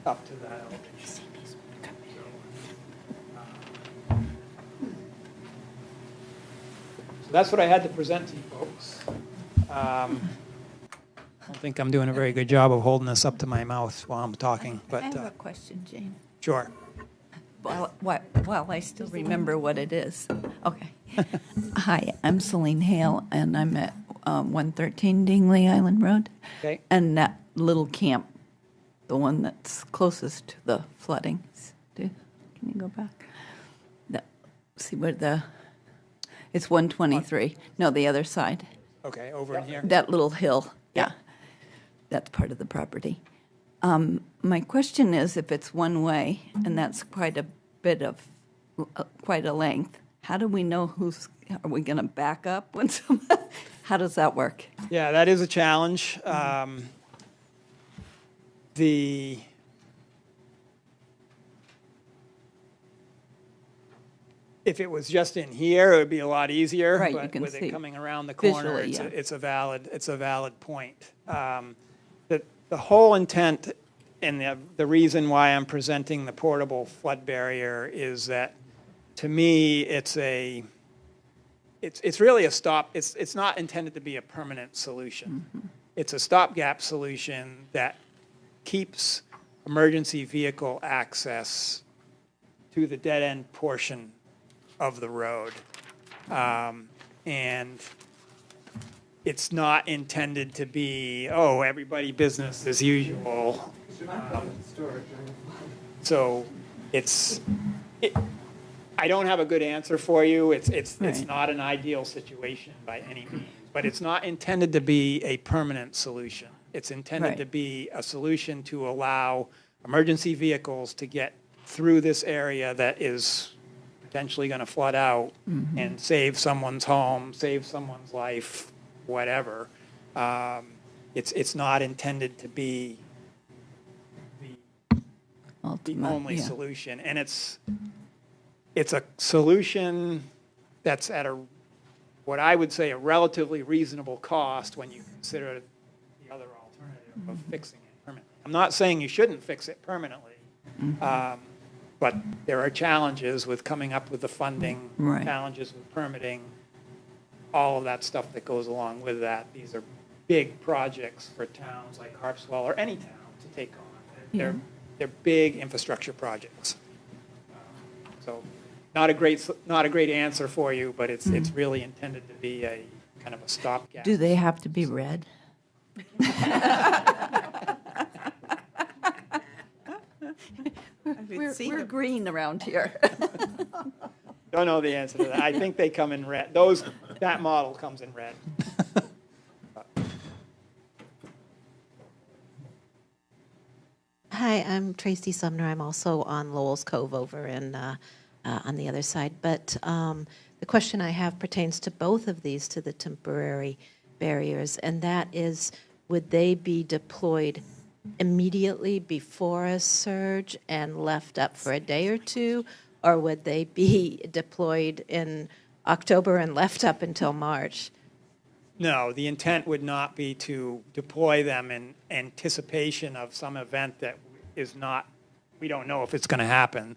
up to that elevation. So that's what I had to present to you folks. I don't think I'm doing a very good job of holding this up to my mouth while I'm talking, but I have a question, Jane. sure. While I still remember what it is. Okay. Hi, I'm Celine Hale, and I'm at 113 Dingley Island Road. Okay. And that little camp, the one that's closest to the flooding. Can you go back? See where it's 123. No, the other side. Okay, over in here. That little hill, yeah. That's part of the property. My question is, if it's one way, and that's quite a bit of, quite a length, how do we know are we going to back up when how does that work? Yeah, that is a challenge. If it was just in here, it would be a lot easier. Right, you but can with see it coming around the corner, visually, it's a valid point. The whole intent and the reason why I'm presenting the portable flood barrier is that, to me, it's really a stop. It's not intended to be a permanent solution. Mm-hmm. It's a stopgap solution that keeps emergency vehicle access to the dead end portion of the road. And it's not intended to be, everybody business as usual. So I don't have a good answer for you. It's not an ideal situation by any means, but it's not intended to be a permanent solution. It's intended to be a solution to allow emergency vehicles to get through this area that is potentially going to flood out and save someone's home, save someone's life, whatever. It's not intended to be the only solution. And it's a solution that's at what I would say a relatively reasonable cost when you consider the other alternative of fixing it permanently. I'm not saying you shouldn't fix it permanently, But there are challenges with coming up with the funding, Right. challenges with permitting, all of that stuff that goes along with that. These are big projects for towns like Harpswell or any town to take on. They're big infrastructure projects. So not a great answer for you, but it's really intended to be a kind of a stopgap. Do they have to be red? We're green around here. Don't know the answer to that. I think they come in red. That model comes in red. Hi, I'm Tracy Sumner. I'm also on Lowell's Cove over on the other side. But the question I have pertains to both of these, to the temporary barriers, and that is, would they be deployed immediately before a surge and left up for a day or two, or would they be deployed in October and left up until March? No, the intent would not be to deploy them in anticipation of some event that is not, we don't know if it's going to happen.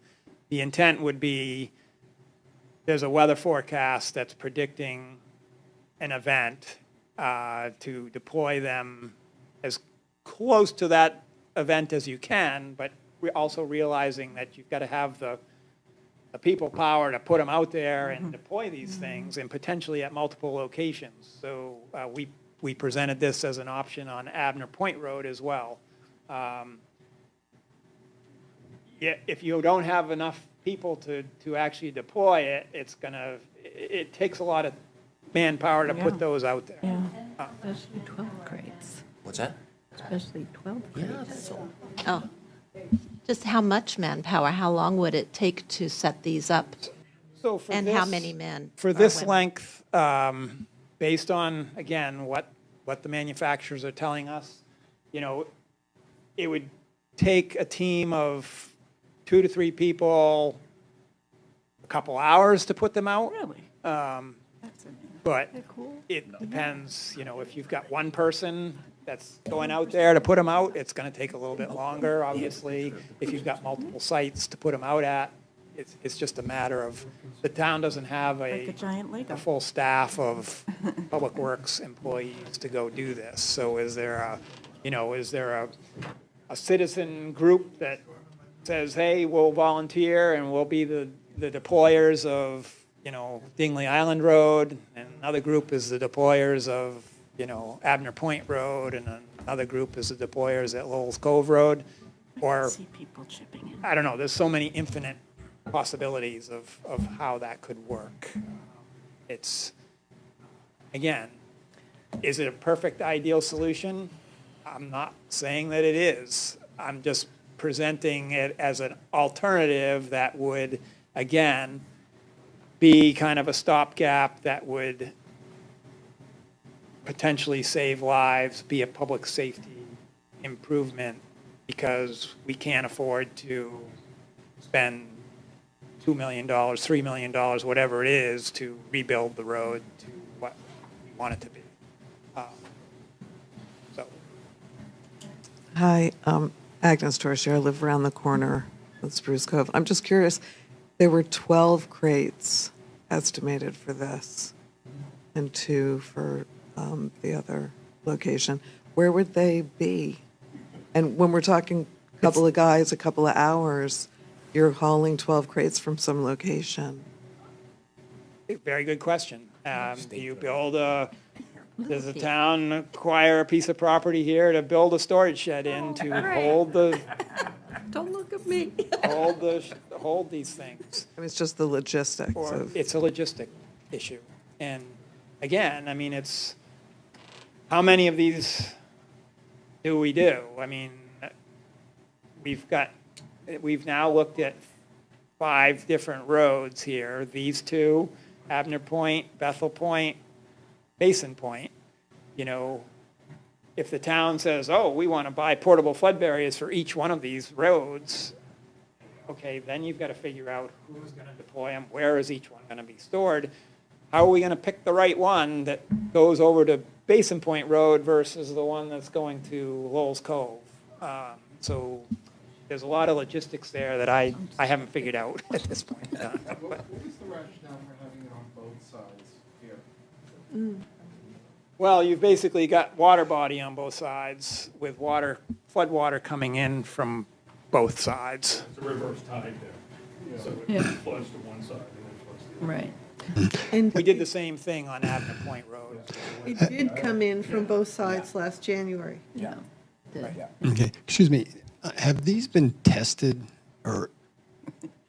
The intent would be, there's a weather forecast that's predicting an event, to deploy them as close to that event as you can, but we're also realizing that you've got to have the people power to put them out there and deploy these things, and potentially at multiple locations. So we presented this as an option on Abner Point Road as well. If you don't have enough people to actually deploy it, it takes a lot of manpower to put those out there. Yeah, especially 12 crates. What's that? Especially 12 crates. Oh, just how much manpower? How long would it take to set these up? So for And this, how many men? For or this women? length, based on, again, what the manufacturers are telling us, it would take a team of 2 to 3 people a couple hours to put them out. Really? But it depends, if you've got one person that's going out there to put them out, it's going to take a little bit longer, obviously. If you've got multiple sites to put them out at, it's just a matter of, the town doesn't have a full staff of public works employees to go do this. So is there a citizen group that says, hey, we'll volunteer and we'll be the deployers of, Dingley Island Road, and another group is the deployers of, Abner Point Road, and another group is the deployers at Lowell's Cove Road, or, See people chipping in. I don't know, there's so many infinite possibilities of how that could work. It's, again, is it a perfect ideal solution? I'm not saying that it is. I'm just presenting it as an alternative that would, again, be kind of a stopgap that would potentially save lives, be a public safety improvement, because we can't afford to spend $2 million, $3 million, whatever it is, to rebuild the road to what we want it to be. Hi, Agnes Torshire. I live around the corner of Spruce Cove. I'm just curious, there were 12 crates estimated for this and 2 for the other location. Where would they be? And when we're talking a couple of guys, a couple of hours, you're hauling 12 crates from some location. Very good question. Do you build does the town acquire a piece of property here to build a storage shed in to hold Don't look at me. hold these things? I mean, it's just the logistics Or of. it's a logistic issue. And again, I mean, it's, how many of these do we do? I mean, we've now looked at 5 different roads here. These 2, Abner Point, Bethel Point, Basin Point. If the town says, oh, we want to buy portable flood barriers for each one of these roads, okay, then you've got to figure out who's going to deploy them, where is each one going to be stored, how are we going to pick the right one that goes over to Basin Point Road versus the one that's going to Lowell's Cove? So there's a lot of logistics there that I haven't figured out at this point in time. But- What was the rationale for having it on both sides here? Well, you've basically got water body on both sides with flood water coming in from both sides. It's a reverse tide there. So Yeah. it floods to one side and then floods to the other. Right. And We did the same thing on Abner Point Road. it did come in from both sides last January. Yeah. Okay, excuse me. Have these been tested or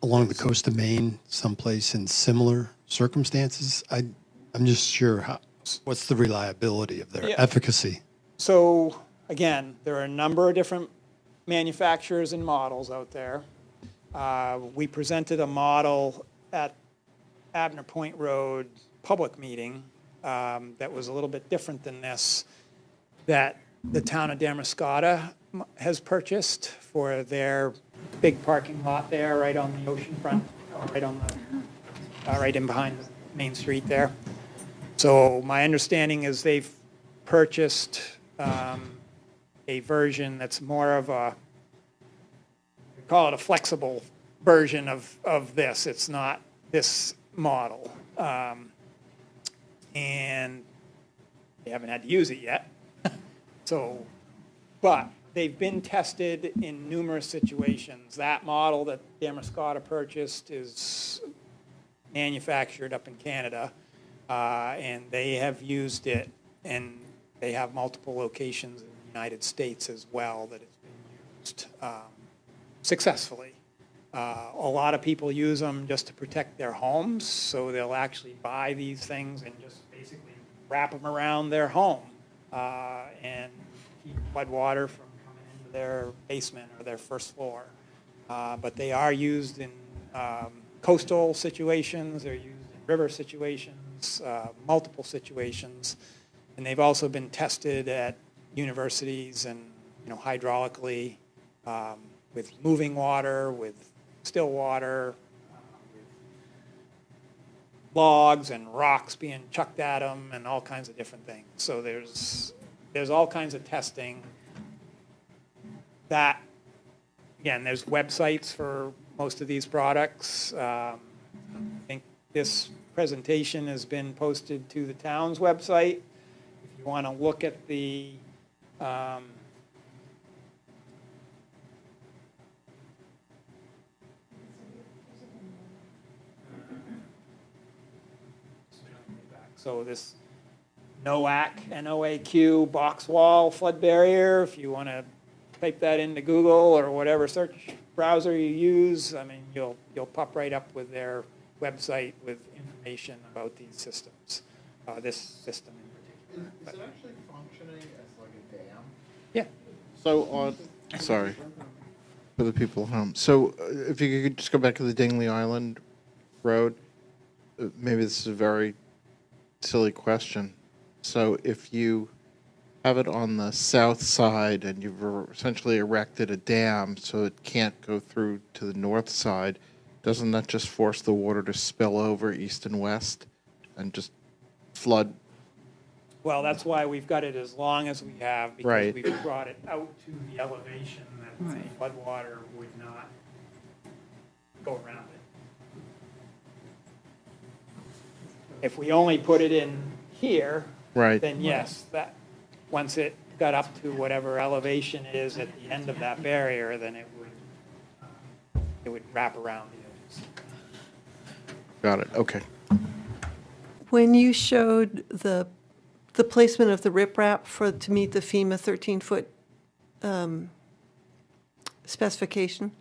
along the coast of Maine, someplace in similar circumstances? I'm just sure what's the reliability of their Yeah. efficacy? So again, there are a number of different manufacturers and models out there. We presented a model at Abner Point Road public meeting that was a little bit different than this, that the town of Damascotta has purchased for their big parking lot there, right on the ocean front, right on the, right in behind Main Street there. So my understanding is they've purchased a version that's more of a, we call it a flexible version of this. It's not this model. And they haven't had to use it yet. So, but they've been tested in numerous situations. That model that Damascotta purchased is manufactured up in Canada, and they have used it, and they have multiple locations in the United States as well that it's been used successfully. A lot of people use them just to protect their homes, so they'll actually buy these things and just basically wrap them around their home and keep flood water from coming into their basement or their first floor. But they are used in coastal situations, they're used in river situations, multiple situations, and they've also been tested at universities and, hydraulically with moving water, with still water, with logs and rocks being chucked at them, and all kinds of different things. So there's all kinds of testing. That, again, there's websites for most of these products. I think this presentation has been posted to the town's website. If you want to look at the so this NOAQ, N-O-A-Q, box wall flood barrier, if you want to type that into Google or whatever search browser you use, I mean, you'll pop right up with their website with information about these systems, this system in particular. Is it actually functioning as like a dam? Yeah. So sorry, for the people at home. So if you could just go back to the Dingley Island Road, maybe this is a very silly question. So if you have it on the south side and you've essentially erected a dam so it can't go through to the north side, doesn't that just force the water to spill over east and west and just flood? Well, that's why we've got it as long as we have, because Right. we've brought it out to the elevation that the Right. flood water would not go around it. If we only put it in here, Right. then yes, that, once it got up to whatever elevation it is at the end of that barrier, then it would wrap around the edges. Got it. Okay. When you showed the placement of the riprap to meet the FEMA 13-foot specification,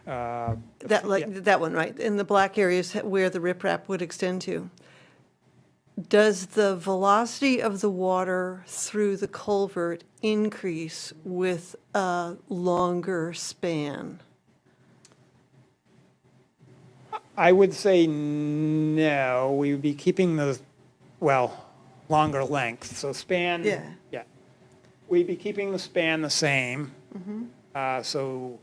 that one, right, in the black areas where the riprap would extend to, does the velocity of the water through the culvert increase with a longer span? I would say no. We would be keeping the, longer length. So span. Yeah. We'd be keeping the span the same. So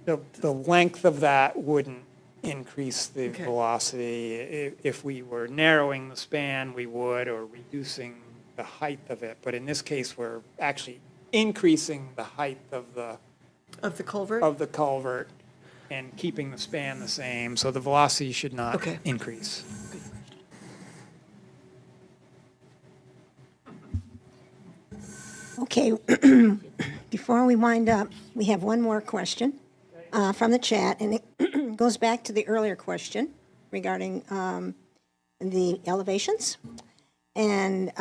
the length of that wouldn't increase the Okay. velocity. If we were narrowing the span, we would, or reducing the height of it. But in this case, we're actually increasing the height of the culvert? and keeping the span the same, so the velocity should not Okay. increase. Okay, before we wind up, we have one more question from the chat, and it goes back to the earlier question regarding the elevations. And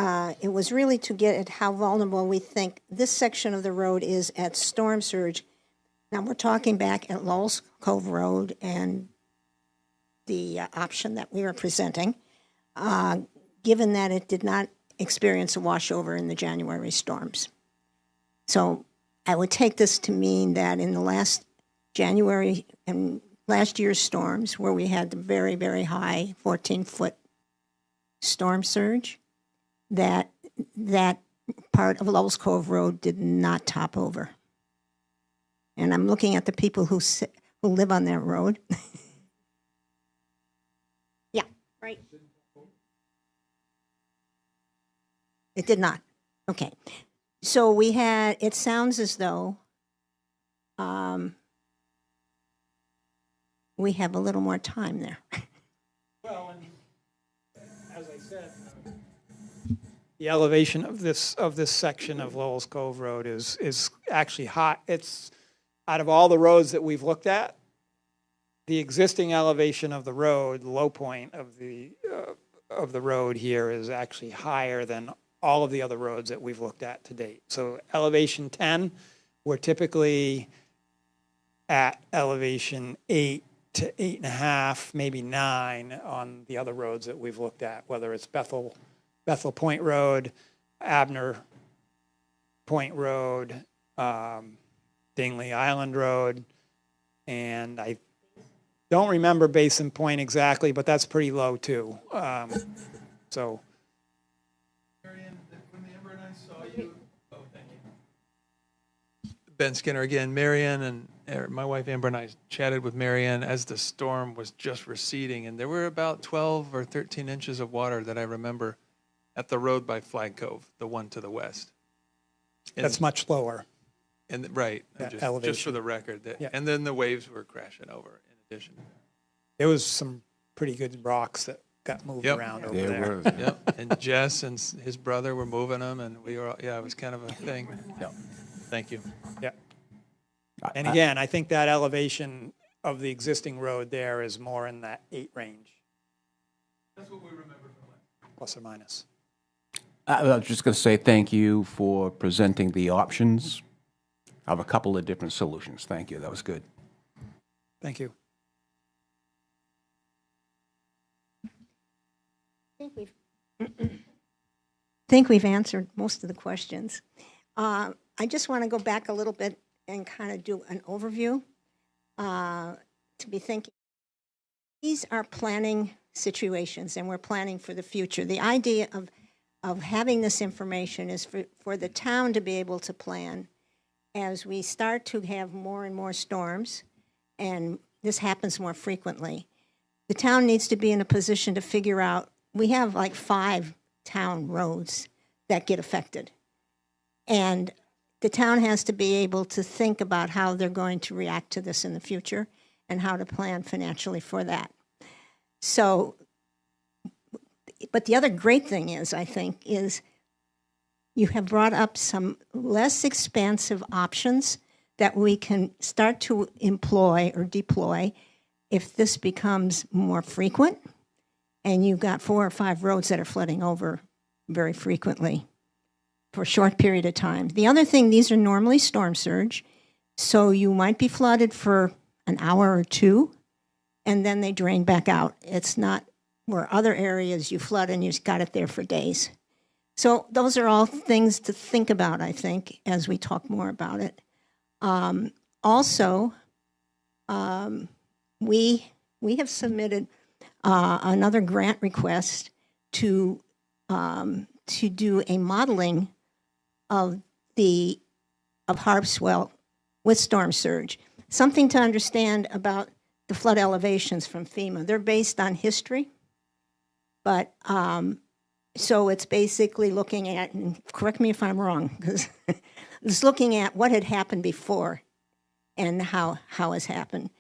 it was really to get at how vulnerable we think this section of the road is at storm surge. Now, we're talking back at Lowell Cove Road and the option that we were presenting, given that it did not experience a washover in the January storms. So I would take this to mean that in the last January and last year's storms, where we had the very, very high 14-foot storm surge, that part of Lowell's Cove Road did not top over. And I'm looking at the people who live on that road. Yeah, right. It did not. Okay. So we had, it sounds as though we have a little more time there. Well, and as I said, the elevation of this section of Lowell's Cove Road is actually high. It's out of all the roads that we've looked at, the existing elevation of the road, the low point of the road here is actually higher than all of the other roads that we've looked at to date. So elevation 10, we're typically at elevation 8 to 8.5, maybe 9 on the other roads that we've looked at, whether it's Bethel Point Road, Abner Point Road, Dingley Island Road, and I don't remember Basin Point exactly, but that's pretty low too. So. Marion, when Amber and I saw you, thank you. Ben Skinner again. Marion and my wife Amber and I chatted with Marion as the storm was just receding, and there were about 12 or 13 inches of water that I remember at the road by Flag Cove, the one to the west. And, That's much lower. And right, just for the record. Yeah. And then the waves were crashing over in addition. There was some pretty good rocks that got moved around over there. Yep. And Jess and his brother were moving them, and we were, it was kind of a thing. Yep. Thank you. Yeah. And again, I think that elevation of the existing road there is more in that 8 range. That's what we remember from last. Plus or minus. I was just going to say thank you for presenting the options of a couple of different solutions. Thank you. That was good. Thank you. I think we've answered most of the questions. I just want to go back a little bit and kind of do an overview to be thinking. These are planning situations, and we're planning for the future. The idea of having this information is for the town to be able to plan as we start to have more and more storms, and this happens more frequently. The town needs to be in a position to figure out, we have like 5 town roads that get affected. And the town has to be able to think about how they're going to react to this in the future and how to plan financially for that. So, but the other great thing is, I think, is you have brought up some less expansive options that we can start to employ or deploy if this becomes more frequent, and you've got 4 or 5 roads that are flooding over very frequently for a short period of time. The other thing, these are normally storm surge, so you might be flooded for an hour or 2, and then they drain back out. It's not where other areas you flood and you've got it there for days. So those are all things to think about, I think, as we talk more about it. Also, we have submitted another grant request to do a modeling of Harpswell with storm surge. Something to understand about the flood elevations from FEMA. They're based on history, but so it's basically looking at, and correct me if I'm wrong, because was looking at what had happened before and how has happened.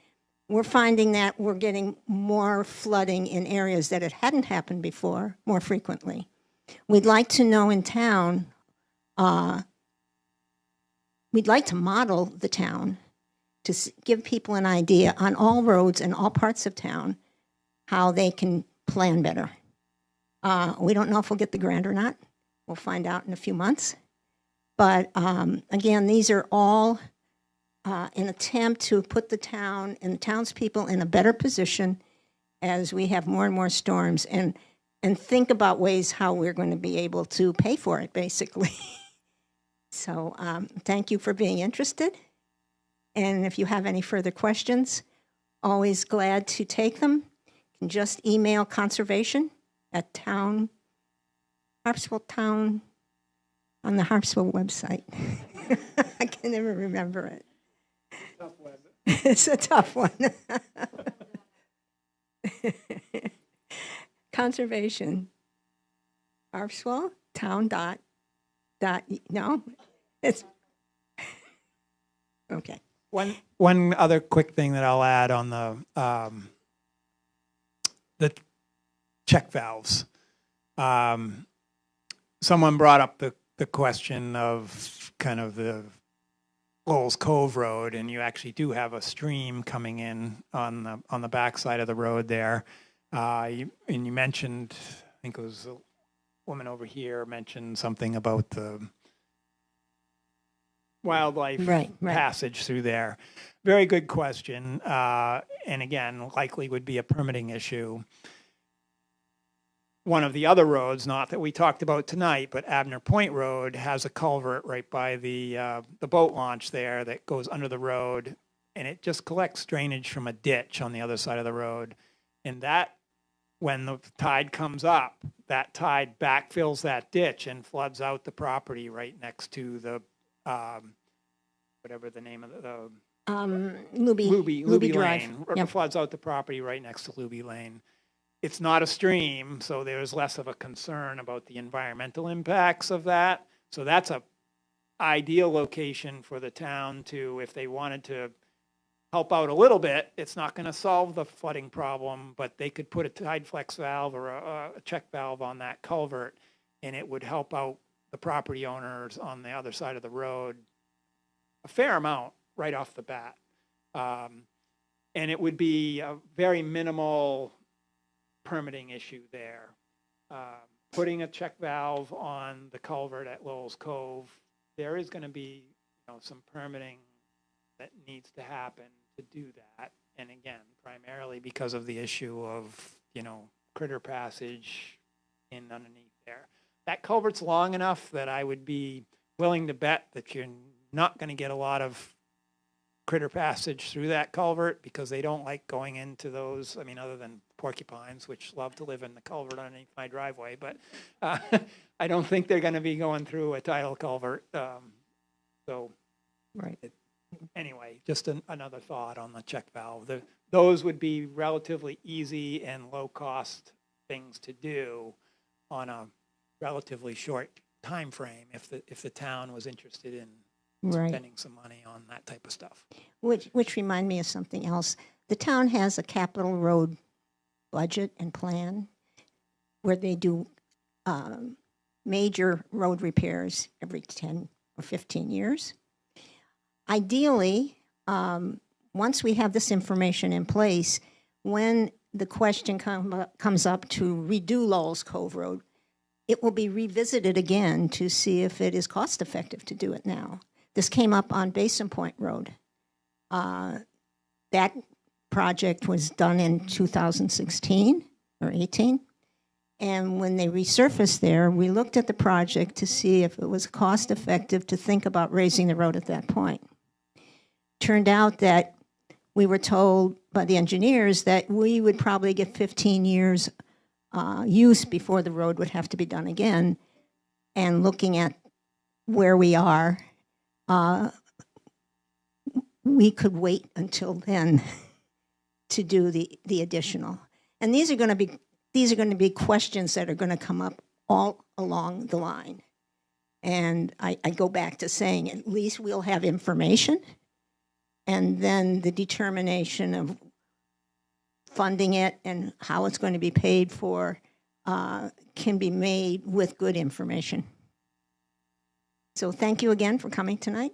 We're finding that we're getting more flooding in areas that it hadn't happened before more frequently. We'd like to know in town, we'd like to model the town to give people an idea on all roads and all parts of town how they can plan better. We don't know if we'll get the grant or not. We'll find out in a few months. But again, these are all an attempt to put the town and the townspeople in a better position as we have more and more storms and think about ways how we're going to be able to pay for it, basically. So thank you for being interested. And if you have any further questions, always glad to take them. You can just email conservation at Harpswell Town on the Harpswell website. I can never remember it. It's a tough one. Conservation. Harpswell Town no, it's okay. One other quick thing that I'll add on the check valves. Someone brought up the question of kind of the Lowell Cove Road, and you actually do have a stream coming in on the backside of the road there. You mentioned, I think it was a woman over here mentioned something about the wildlife passage through there. Very good question. And again, likely would be a permitting issue. One of the other roads, not that we talked about tonight, but Abner Point Road has a culvert right by the boat launch there that goes under the road, and it just collects drainage from a ditch on the other side of the road. And that, when the tide comes up, that tide backfills that ditch and floods out the property right next to the whatever the name of the Luby Drive. Lane. Yep. Floods out the property right next to Luby Lane. It's not a stream, so there's less of a concern about the environmental impacts of that. So that's a ideal location for the town to, if they wanted to help out a little bit. It's not going to solve the flooding problem, but they could put a tide flex valve or a check valve on that culvert, and it would help out the property owners on the other side of the road a fair amount right off the bat. And it would be a very minimal permitting issue there. Putting a check valve on the culvert at Lowell Cove, there is going to be some permitting that needs to happen to do that. And again, primarily because of the issue of, critter passage in underneath there. That culvert's long enough that I would be willing to bet that you're not going to get a lot of critter passage through that culvert because they don't like going into those. I mean, other than porcupines, which love to live in the culvert underneath my driveway, but I don't think they're going to be going through a tidal culvert. Anyway, just another thought on the check valve. Those would be relatively easy and low-cost things to do on a relatively short time frame if the town was interested in spending some money on that type of stuff. Which remind me of something else. The town has a capital road budget and plan where they do major road repairs every 10 or 15 years. Ideally, once we have this information in place, when the question comes up to redo Lowell Cove Road, it will be revisited again to see if it is cost effective to do it now. This came up on Basin Point Road. That project was done in 2016 or 18. And when they resurfaced there, we looked at the project to see if it was cost effective to think about raising the road at that point. Turned out that we were told by the engineers that we would probably get 15 years use before the road would have to be done again. And looking at where we are, we could wait until then to do the additional. And these are going to be questions that are going to come up all along the line. And I go back to saying at least we'll have information, and then the determination of funding it and how it's going to be paid for can be made with good information. So thank you again for coming tonight.